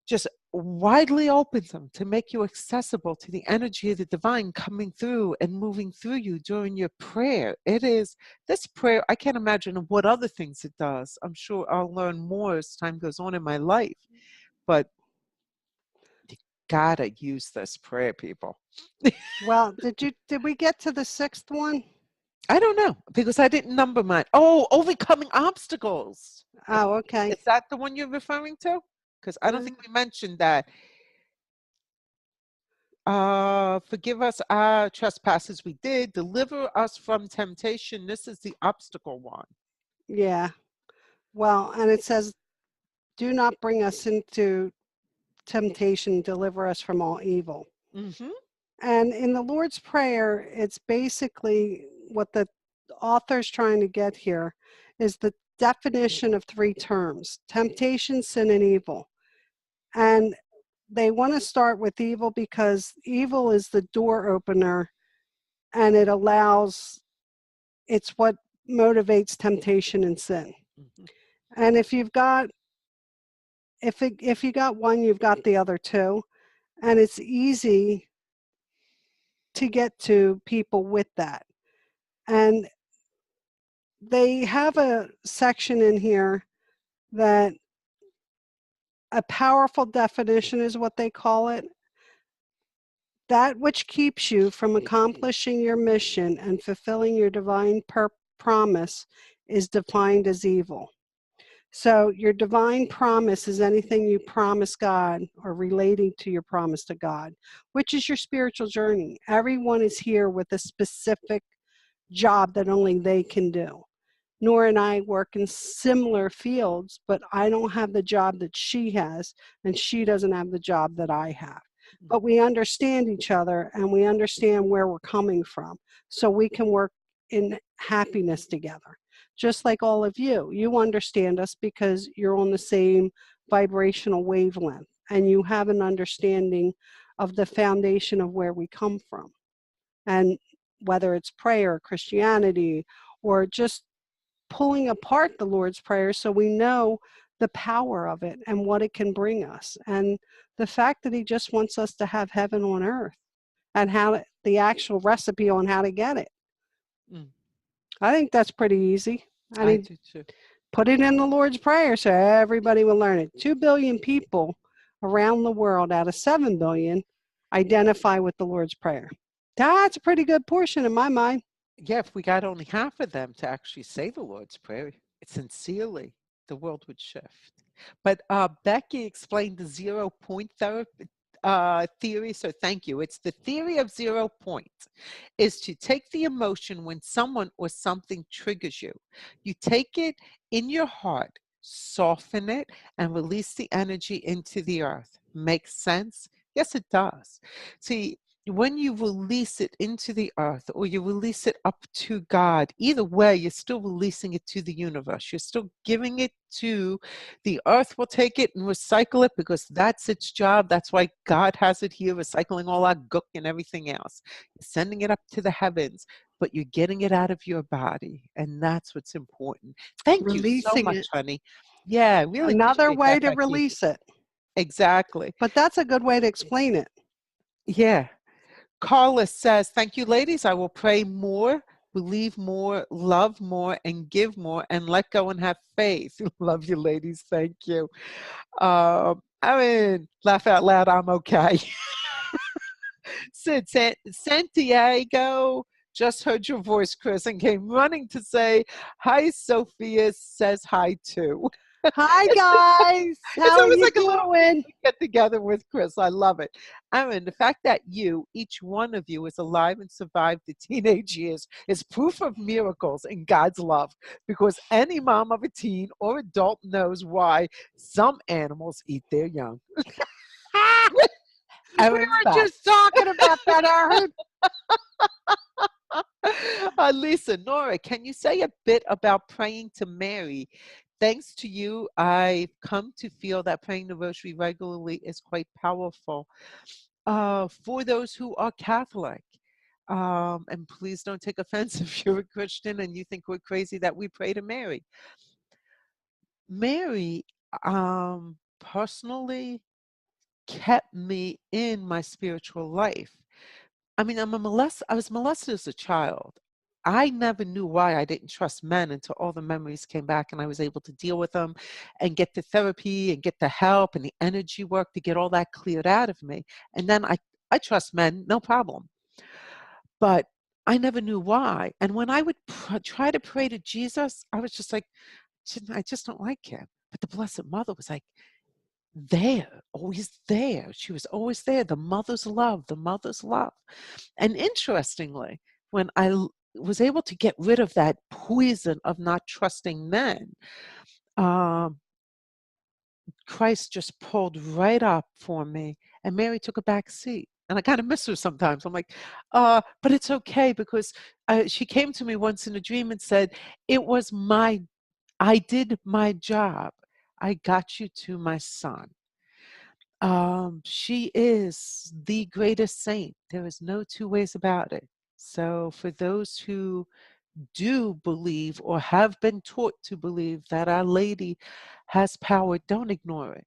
[SPEAKER 1] just widely opens them to make you accessible to the energy of the divine coming through and moving through you during your prayer. It is this prayer, I can't imagine what other things it does. I'm sure I'll learn more as time goes on in my life, but you gotta use this prayer, people.
[SPEAKER 2] Well, did we get to the sixth one?
[SPEAKER 1] I don't know because I didn't number mine. Oh, overcoming obstacles.
[SPEAKER 2] Oh, okay.
[SPEAKER 1] Is that the one you're referring to? Because I don't think we mentioned that. Forgive us our trespasses we did. Deliver us from temptation. This is the obstacle one.
[SPEAKER 2] Yeah. Well, and it says, do not bring us into temptation, deliver us from all evil.
[SPEAKER 1] Mm-hmm.
[SPEAKER 2] And in the Lord's Prayer, it's basically what the author's trying to get here is the definition of three terms: temptation, sin, and evil. And they want to start with evil because evil is the door opener and it's what motivates temptation and sin.
[SPEAKER 1] Mm-hmm.
[SPEAKER 2] And if you got one, you've got the other two. And it's easy to get to people with that. And they have a section in here that a powerful definition is what they call it. That which keeps you from accomplishing your mission and fulfilling your divine promise is defined as evil. So your divine promise is anything you promise God or relating to your promise to God, which is your spiritual journey. Everyone is here with a specific job that only they can do. Nora and I work in similar fields, but I don't have the job that she has, and she doesn't have the job that I have. But we understand each other and we understand where we're coming from, so we can work in happiness together. Just like all of you, you understand us because you're on the same vibrational wavelength and you have an understanding of the foundation of where we come from. And whether it's prayer, Christianity, or just pulling apart the Lord's Prayer so we know the power of it and what it can bring us. And the fact that he just wants us to have heaven on earth and the actual recipe on how to get it.
[SPEAKER 1] Mm,
[SPEAKER 2] I think that's pretty easy. And
[SPEAKER 1] I
[SPEAKER 2] he
[SPEAKER 1] do too.
[SPEAKER 2] put it in the Lord's Prayer so everybody will learn it. 2 billion people around the world out of 7 billion identify with the Lord's Prayer. That's a pretty good portion in my mind.
[SPEAKER 1] Yeah, if we got only half of them to actually say the Lord's Prayer sincerely, the world would shift. But Becky explained the 0 point theory, so thank you. It's the theory of 0 point, is to take the emotion when someone or something triggers you. You take it in your heart, soften it, and release the energy into the earth. Makes sense? Yes, it does. See, when you release it into the earth or you release it up to God, either way, you're still releasing it to the universe. You're still giving it to the earth, will take it and recycle it because that's its job. That's why God has it here, recycling all our gook and everything else. You're sending it up to the heavens, but you're getting it out of your body. And that's what's important. Thank you so
[SPEAKER 2] Releasing
[SPEAKER 1] much,
[SPEAKER 2] it.
[SPEAKER 1] honey. Yeah, I really
[SPEAKER 2] Another
[SPEAKER 1] appreciate
[SPEAKER 2] way
[SPEAKER 1] that,
[SPEAKER 2] to
[SPEAKER 1] Becky.
[SPEAKER 2] release it.
[SPEAKER 1] Exactly.
[SPEAKER 2] But that's a good way to explain it.
[SPEAKER 1] Yeah. Carla says, thank you, ladies. I will pray more, believe more, love more, and give more, and let go and have faith. Love you, ladies. Thank you. I mean, laugh out loud. I'm okay. Sid, Santiago just heard your voice, Chris, and came running to say, hi, Sophia says hi too.
[SPEAKER 2] Hi guys,
[SPEAKER 1] It's
[SPEAKER 2] how are
[SPEAKER 1] almost
[SPEAKER 2] you
[SPEAKER 1] like a little
[SPEAKER 2] doing?
[SPEAKER 1] get together with Chris. I love it. I mean, the fact that each one of you, is alive and survived the teenage years is proof of miracles in God's love because any mom of a teen or adult knows why some animals eat their young.
[SPEAKER 2] We
[SPEAKER 1] Erin's
[SPEAKER 2] were
[SPEAKER 1] back.
[SPEAKER 2] just talking about that, Erin.
[SPEAKER 1] Lisa, Nora, can you say a bit about praying to Mary? Thanks to you, I've come to feel that praying the rosary regularly is quite powerful. for those who are Catholic. And please don't take offense if you're a Christian and you think we're crazy that we pray to Mary. Mary, personally kept me in my spiritual life. I mean, I was molested as a child. I never knew why I didn't trust men until all the memories came back and I was able to deal with them and get the therapy and get the help and the energy work to get all that cleared out of me. And then I trust men, no problem. But I never knew why. And when I would try to pray to Jesus, I was just like, I just don't like him. But the Blessed Mother was like, there, always there. She was always there. The mother's love, the mother's love. And interestingly, when was able to get rid of that poison of not trusting men, um, Christ just pulled right up for me, and Mary took a back seat. And I kind of miss her sometimes. I'm like, but it's okay because she came to me once in a dream and said, I did my job. I got you to my son. She is the greatest saint. There is no two ways about it. So for those who do believe or have been taught to believe that Our Lady has power, don't ignore it.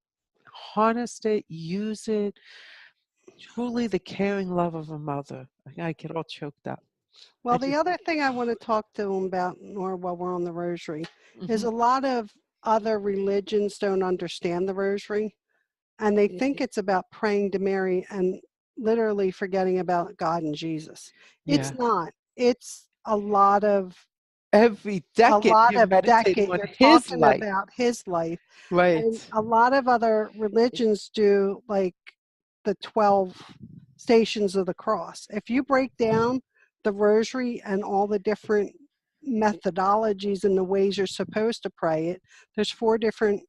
[SPEAKER 1] Harness it, use it. Truly the caring love of a mother. I get all choked up. I
[SPEAKER 2] Well, the
[SPEAKER 1] just,
[SPEAKER 2] other thing I want to talk to them about, Nora, while we're on the rosary, is
[SPEAKER 1] mhm.
[SPEAKER 2] a lot of other religions don't understand the rosary, and they think it's about praying to Mary and literally forgetting about God and Jesus. It's
[SPEAKER 1] Yeah.
[SPEAKER 2] not. It's
[SPEAKER 1] Every
[SPEAKER 2] a
[SPEAKER 1] decade
[SPEAKER 2] lot
[SPEAKER 1] you're
[SPEAKER 2] of
[SPEAKER 1] meditating
[SPEAKER 2] decade.
[SPEAKER 1] on
[SPEAKER 2] You're
[SPEAKER 1] his
[SPEAKER 2] talking
[SPEAKER 1] life.
[SPEAKER 2] about his life, and
[SPEAKER 1] Right.
[SPEAKER 2] a lot of other religions do like the 12 stations of the cross. If you break down the rosary and all the different methodologies and the ways you're supposed to pray it, there's 4 different,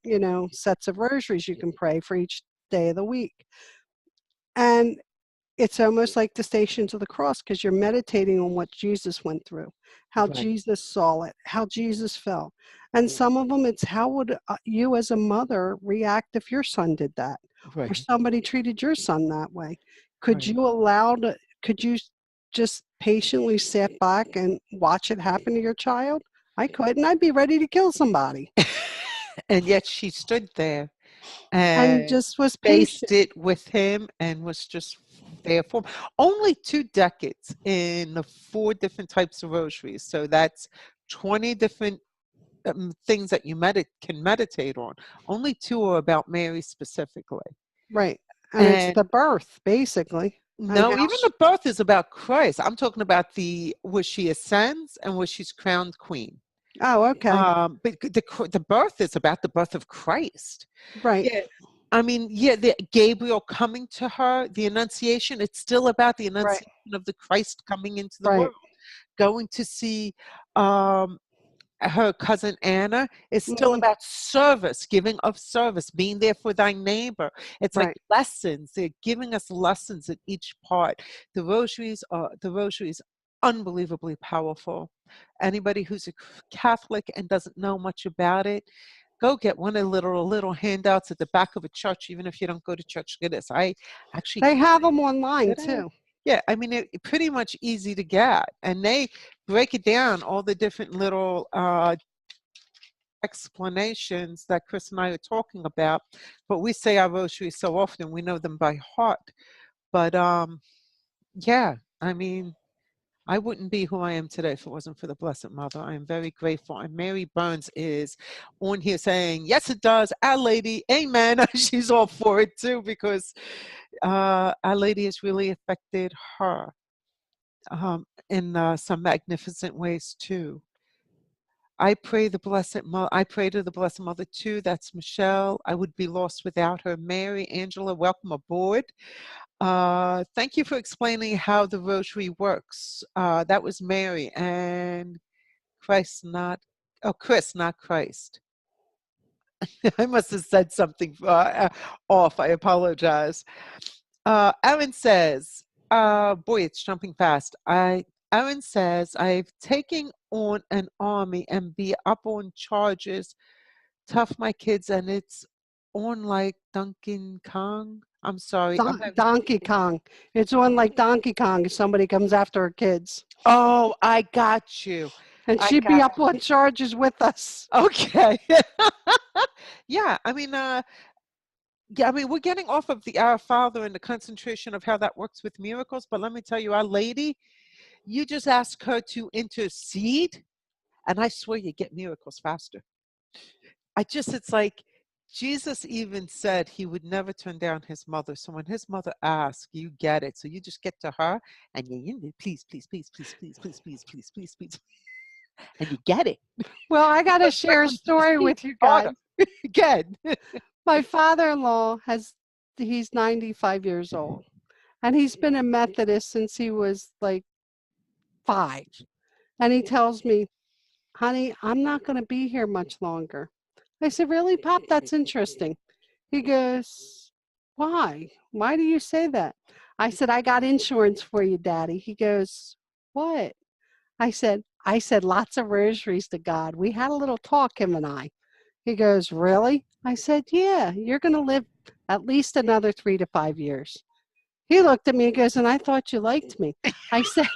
[SPEAKER 2] sets of rosaries you can pray for each day of the week. And it's almost like the stations of the cross because you're meditating on what Jesus went through, how
[SPEAKER 1] Right.
[SPEAKER 2] Jesus saw it, how Jesus felt. And some of them, it's how would you as a mother react if your son did that or
[SPEAKER 1] Right.
[SPEAKER 2] somebody treated your son that way? Could
[SPEAKER 1] Right.
[SPEAKER 2] you could you just patiently sit back and watch it happen to your child? I couldn't. I'd be ready to kill somebody
[SPEAKER 1] And yet she stood there
[SPEAKER 2] and
[SPEAKER 1] and
[SPEAKER 2] just was
[SPEAKER 1] faced
[SPEAKER 2] patient.
[SPEAKER 1] it with him and was just there for him. Only 2 decades in the 4 different types of rosaries. So that's 20 different things that you can meditate on. Only 2 are about Mary specifically.
[SPEAKER 2] Right. And it's
[SPEAKER 1] And
[SPEAKER 2] the birth, basically, and
[SPEAKER 1] no,
[SPEAKER 2] how
[SPEAKER 1] even the birth is about Christ. I'm talking about where she ascends and where she's crowned queen.
[SPEAKER 2] oh, okay.
[SPEAKER 1] But the birth is about the birth of Christ.
[SPEAKER 2] Right,
[SPEAKER 1] Yeah. I mean, yeah, the Gabriel coming to her, the Annunciation, it's still about the
[SPEAKER 2] right,
[SPEAKER 1] Annunciation of the Christ coming into the
[SPEAKER 2] right.
[SPEAKER 1] world. Going to see um, her cousin Anna is still
[SPEAKER 2] Mhm.
[SPEAKER 1] about service, giving of service, being there for thy neighbor. It's like
[SPEAKER 2] Right.
[SPEAKER 1] lessons. They're giving us lessons in each part. The rosary is unbelievably powerful. Anybody who's a Catholic and doesn't know much about it, go get one of the little handouts at the back of a church, even if you don't go to church. Get this. I actually
[SPEAKER 2] They have them online
[SPEAKER 1] did I?
[SPEAKER 2] too.
[SPEAKER 1] Yeah, I mean, pretty much easy to get, and they break it down all the different little explanations that Chris and I are talking about. But we say our rosaries so often, we know them by heart. But yeah, I mean, I wouldn't be who I am today if it wasn't for the Blessed Mother. I am very grateful. And Mary Burns is on here saying, yes, it does. Our Lady, amen. She's all for it too, because Our Lady has really affected her in some magnificent ways too. I pray to the Blessed Mother too. That's Michelle. I would be lost without her. Mary, Angela, welcome aboard. Thank you for explaining how the rosary works. That was Mary and Chris, not Christ. I must have said something off. I apologize. Aaron says, boy, it's jumping fast. Aaron says, I've taken on an army and be up on charges, tough my kids, and it's on like Duncan Kong. I'm sorry. I'm having.
[SPEAKER 2] Donkey Kong. It's one like Donkey Kong if somebody comes after her kids.
[SPEAKER 1] Oh, I got you.
[SPEAKER 2] And
[SPEAKER 1] I
[SPEAKER 2] she'd be
[SPEAKER 1] got
[SPEAKER 2] up on charges with us.
[SPEAKER 1] Okay. Yeah, I mean, yeah, I mean, we're getting off of the Our Father and the concentration of how that works with miracles, but let me tell you, Our Lady, you just ask her to intercede, and I swear you get miracles faster. It's like Jesus even said he would never turn down his mother. So when his mother asks, you get it. So you just get to her and please, please, please, please, please, please, please, please, please, please, and you get it.
[SPEAKER 2] Well, I got to
[SPEAKER 1] Goes
[SPEAKER 2] share a
[SPEAKER 1] directly to the
[SPEAKER 2] story
[SPEAKER 1] seed
[SPEAKER 2] with you guys.
[SPEAKER 1] order. Again.
[SPEAKER 2] My father-in-law he's 95 years old, and he's been a Methodist since he was like 5. And he tells me, honey, I'm not going to be here much longer. I said, really, Pop? That's interesting. He goes, why? Why do you say that? I said, I got insurance for you, Daddy. He goes, what? I said, lots of rosaries to God. We had a little talk, him and I. He goes, really? I said, yeah, you're going to live at least another 3 to 5 years. He looked at me and goes, and I thought you liked me. I said,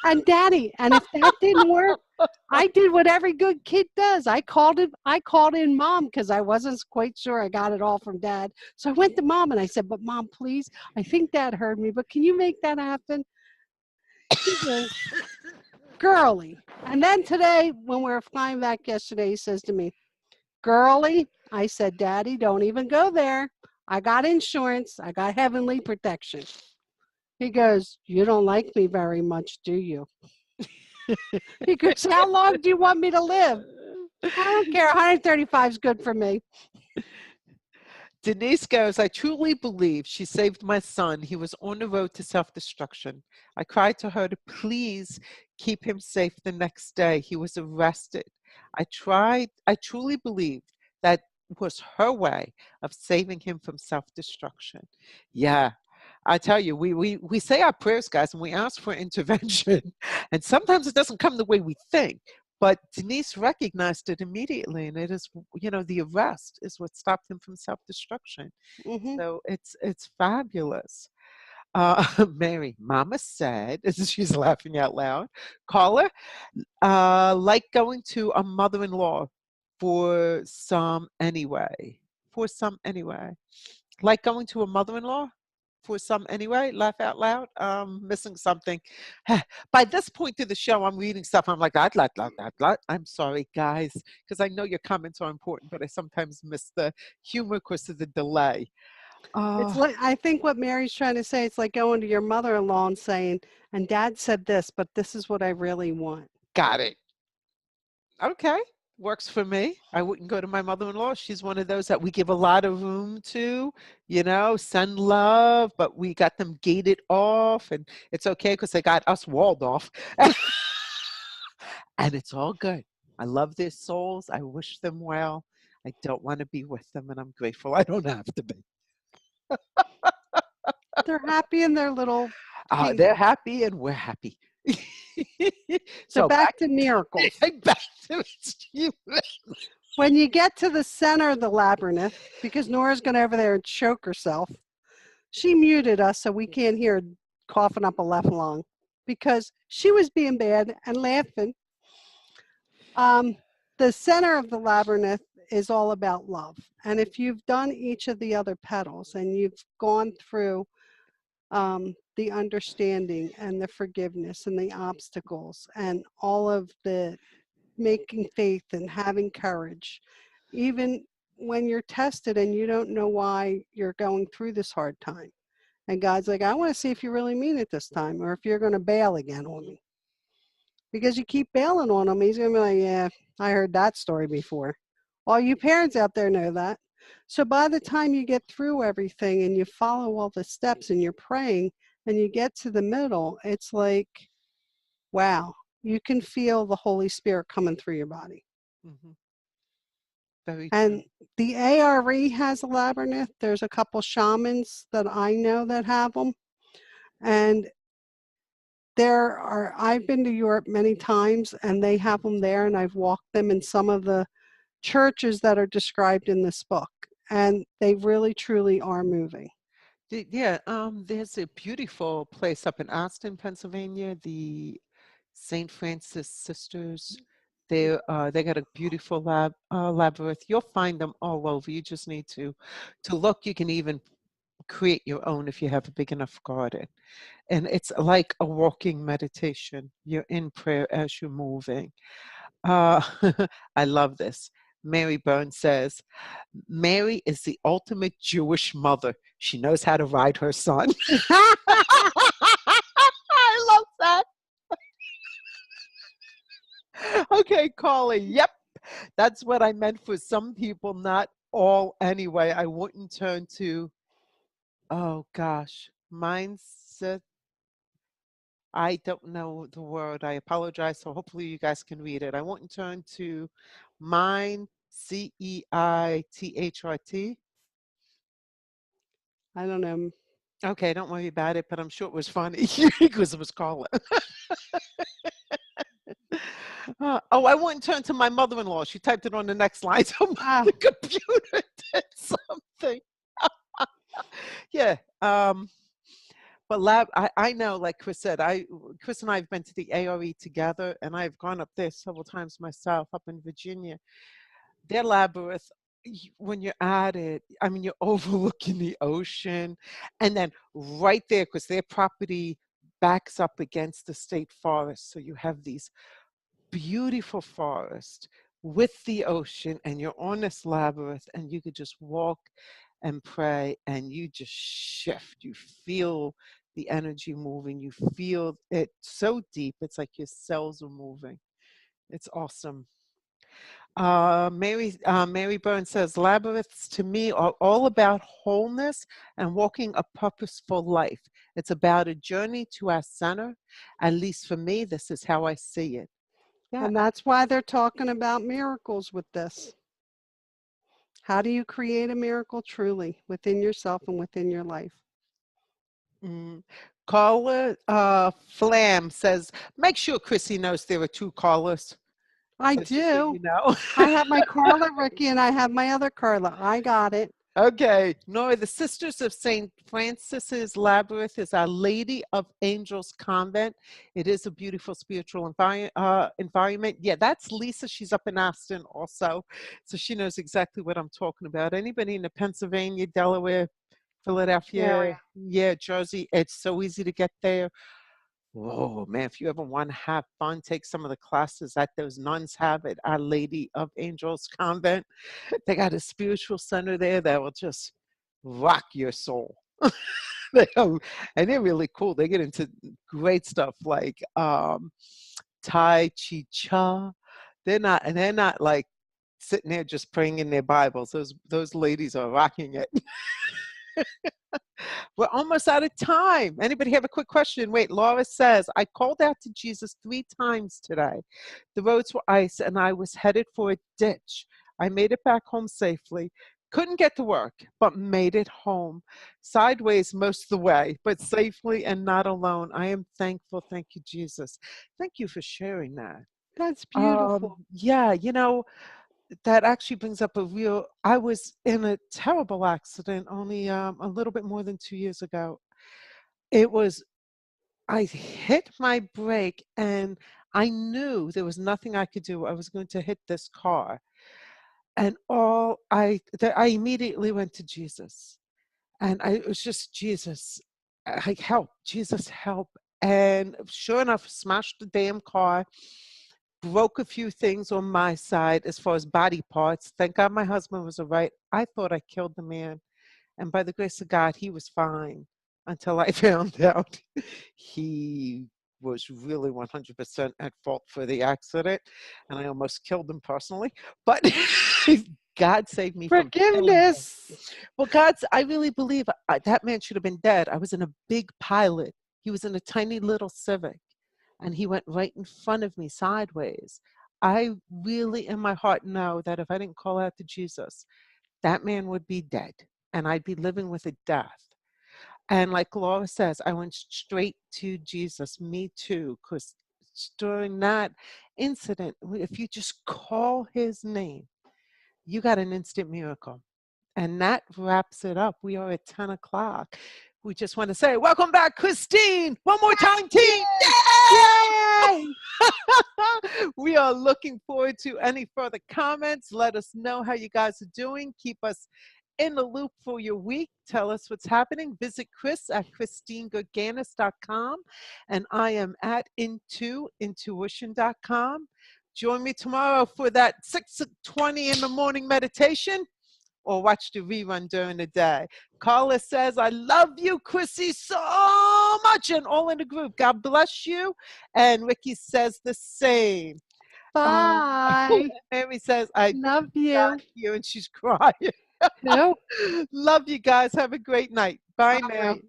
[SPEAKER 2] and Daddy, and if that didn't work, I did what every good kid does. I called in Mom because I wasn't quite sure I got it all from Dad. So I went to Mom and I said, but Mom, please, I think Dad heard me, but can you make that happen? He goes, girly. And then today, when we were flying back yesterday, he says to me, girly. I said, Daddy, don't even go there. I got insurance. I got heavenly protection. He goes, you don't like me very much, do you? He goes, how long do you want me to live? I don't care. 135 is good for me.
[SPEAKER 1] Denise goes, I truly believe she saved my son. He was on the road to self destruction. I cried to her to please keep him safe the next day. He was arrested. I truly believed that was her way of saving him from self destruction. Yeah. I tell you, we say our prayers, guys, and we ask for intervention. And sometimes it doesn't come the way we think. But Denise recognized it immediately, and it is, the arrest is what stopped him from self-destruction.
[SPEAKER 2] Hmm.
[SPEAKER 1] So it's fabulous. Mary, Mama said, as she's laughing out loud, caller, like going to a mother-in-law for some anyway. For some anyway. Like going to a mother-in-law for some anyway. Laugh out loud. Missing something. By this point to the show, I'm reading stuff. I'm like, I'm sorry, guys, because I know your comments are important, but I sometimes miss the humor because of the delay.
[SPEAKER 2] It's
[SPEAKER 1] Oh,
[SPEAKER 2] like, I think what Mary's trying to say, it's like going to your mother-in-law and saying, and Dad said this, but this is what I really want.
[SPEAKER 1] got it. Okay. Works for me. I wouldn't go to my mother-in-law. She's one of those that we give a lot of room to, send love, but we got them gated off, and it's okay because they got us walled off. And it's all good. I love their souls. I wish them well. I don't want to be with them, and I'm grateful I don't have to be.
[SPEAKER 2] They're happy in their little
[SPEAKER 1] They're
[SPEAKER 2] kingdom.
[SPEAKER 1] happy, and we're happy.
[SPEAKER 2] So
[SPEAKER 1] So
[SPEAKER 2] back to miracles.
[SPEAKER 1] back to you.
[SPEAKER 2] When you get to the center of the labyrinth, because Nora's going over there and choke herself, she muted us so we can't hear her coughing up a left lung because she was being bad and laughing. Um, the center of the labyrinth is all about love. And if you've done each of the other petals and you've gone through the understanding and the forgiveness and the obstacles and all of the making faith and having courage, even when you're tested and you don't know why you're going through this hard time. And God's like, I want to see if you really mean it this time or if you're going to bail again on me. Because you keep bailing on him, he's going to be like, yeah, I heard that story before. All you parents out there know that. So by the time you get through everything and you follow all the steps and you're praying and you get to the middle, it's like, wow, you can feel the Holy Spirit coming through your body.
[SPEAKER 1] Mhm. Very true.
[SPEAKER 2] And the ARE has a labyrinth. There's a couple shamans that I know that have them. And I've been to Europe many times and they have them there and I've walked them in some of the churches that are described in this book. And they really, truly are moving.
[SPEAKER 1] Yeah, there's a beautiful place up in Austin, Pennsylvania, the St. Francis Sisters. They got a beautiful labyrinth. You'll find them all over. You just need to look. You can even create your own if you have a big enough garden. And it's like a walking meditation. You're in prayer as you're moving. Uh, I love this. Mary Burns says, Mary is the ultimate Jewish mother. She knows how to ride her son. I love that. Okay, Carly. Yep. That's what I meant for some people, not all anyway. I wouldn't turn to, oh gosh, mindset. I don't know the word. I apologize. So hopefully you guys can read it. I wouldn't turn to mind, Ceithtrt.
[SPEAKER 2] I don't know.
[SPEAKER 1] Okay, don't worry about it, but I'm sure it was funny because it was Carla. Oh, I wouldn't turn to my mother-in-law. She typed it on the next line, so the
[SPEAKER 2] Ah,
[SPEAKER 1] computer did something. Yeah. But I know, like Chris said, Chris and I have been to the ARE together, and I've gone up there several times myself up in Virginia. Their labyrinth, when you're at it, I mean, you're overlooking the ocean, and then right there, because their property backs up against the state forest, so you have these beautiful forest with the ocean, and you're on this labyrinth, and you could just walk and pray, and you just shift. You feel the energy moving. You feel it so deep. It's like your cells are moving. It's awesome. Mary Burns says, labyrinths to me are all about wholeness and walking a purposeful life. It's about a journey to our center. At least for me, this is how I see it. Yeah.
[SPEAKER 2] and that's why they're talking about miracles with this. How do you create a miracle truly within yourself and within your life?
[SPEAKER 1] Mm. Caller Flam says, make sure Chrissy knows there are two callers.
[SPEAKER 2] I
[SPEAKER 1] Just so
[SPEAKER 2] do.
[SPEAKER 1] you know.
[SPEAKER 2] I have my Carla, Ricky, and I have my other Carla. I got it.
[SPEAKER 1] Okay. Nora, the Sisters of St. Francis's Labyrinth is Our Lady of Angels Convent. It is a beautiful spiritual environment. Yeah, that's Lisa. She's up in Aston also. So she knows exactly what I'm talking about. Anybody in the Pennsylvania, Delaware, Philadelphia,
[SPEAKER 2] Area.
[SPEAKER 1] yeah, Jersey, it's so easy to get there. Whoa, man, if you ever want to have fun, take some of the classes that those nuns have at Our Lady of Angels Convent. They got a spiritual center there that will just rock your soul. And they're really cool. They get into great stuff like Tai Chi Cha. They're not like sitting there just praying in their Bibles. Those ladies are rocking it. We're almost out of time. Anybody have a quick question? Wait, Laura says, I called out to Jesus 3 times today. The roads were ice and I was headed for a ditch. I made it back home safely. Couldn't get to work, but made it home. Sideways most of the way, but safely and not alone. I am thankful. Thank you, Jesus. Thank you for sharing that.
[SPEAKER 2] That's beautiful.
[SPEAKER 1] Yeah, that actually brings up I was in a terrible accident only a little bit more than 2 years ago. It was, I hit my brake and I knew there was nothing I could do. I was going to hit this car. And I immediately went to Jesus. And it was just, Jesus, help, Jesus, help. And sure enough, smashed the damn car, broke a few things on my side as far as body parts. Thank God my husband was all right. I thought I killed the man. And by the grace of God, he was fine until I found out he was really 100% at fault for the accident. And I almost killed him personally. But God saved me from killing him.
[SPEAKER 2] Forgiveness.
[SPEAKER 1] Well, I really believe that man should have been dead. I was in a big Pilot. He was in a tiny little Civic, and he went right in front of me sideways. I really, in my heart, know that if I didn't call out to Jesus, that man would be dead, and I'd be living with a death. And like Laura says, I went straight to Jesus. Me too, because during that incident, if you just call his name, you got an instant miracle. And that wraps it up. We are at 10 o'clock. We just want to say, welcome back, Christine. One more time, team.
[SPEAKER 2] Yay!
[SPEAKER 1] We are looking forward to any further comments. Let us know how you guys are doing. Keep us in the loop for your week. Tell us what's happening. Visit Chris at ChristineGurganus.com. And I am at intuition.com. Join me tomorrow for that 6:20 in the morning meditation, or watch the rerun during the day. Carla says, I love you, Chrissy, so much, and all in the group. God bless you. And Ricky says the same.
[SPEAKER 2] Bye.
[SPEAKER 1] Mary says, I
[SPEAKER 2] Love
[SPEAKER 1] got
[SPEAKER 2] you.
[SPEAKER 1] you, and she's crying.
[SPEAKER 2] Who?
[SPEAKER 1] Love you guys. Have a great night. Bye
[SPEAKER 2] All
[SPEAKER 1] now.
[SPEAKER 2] right.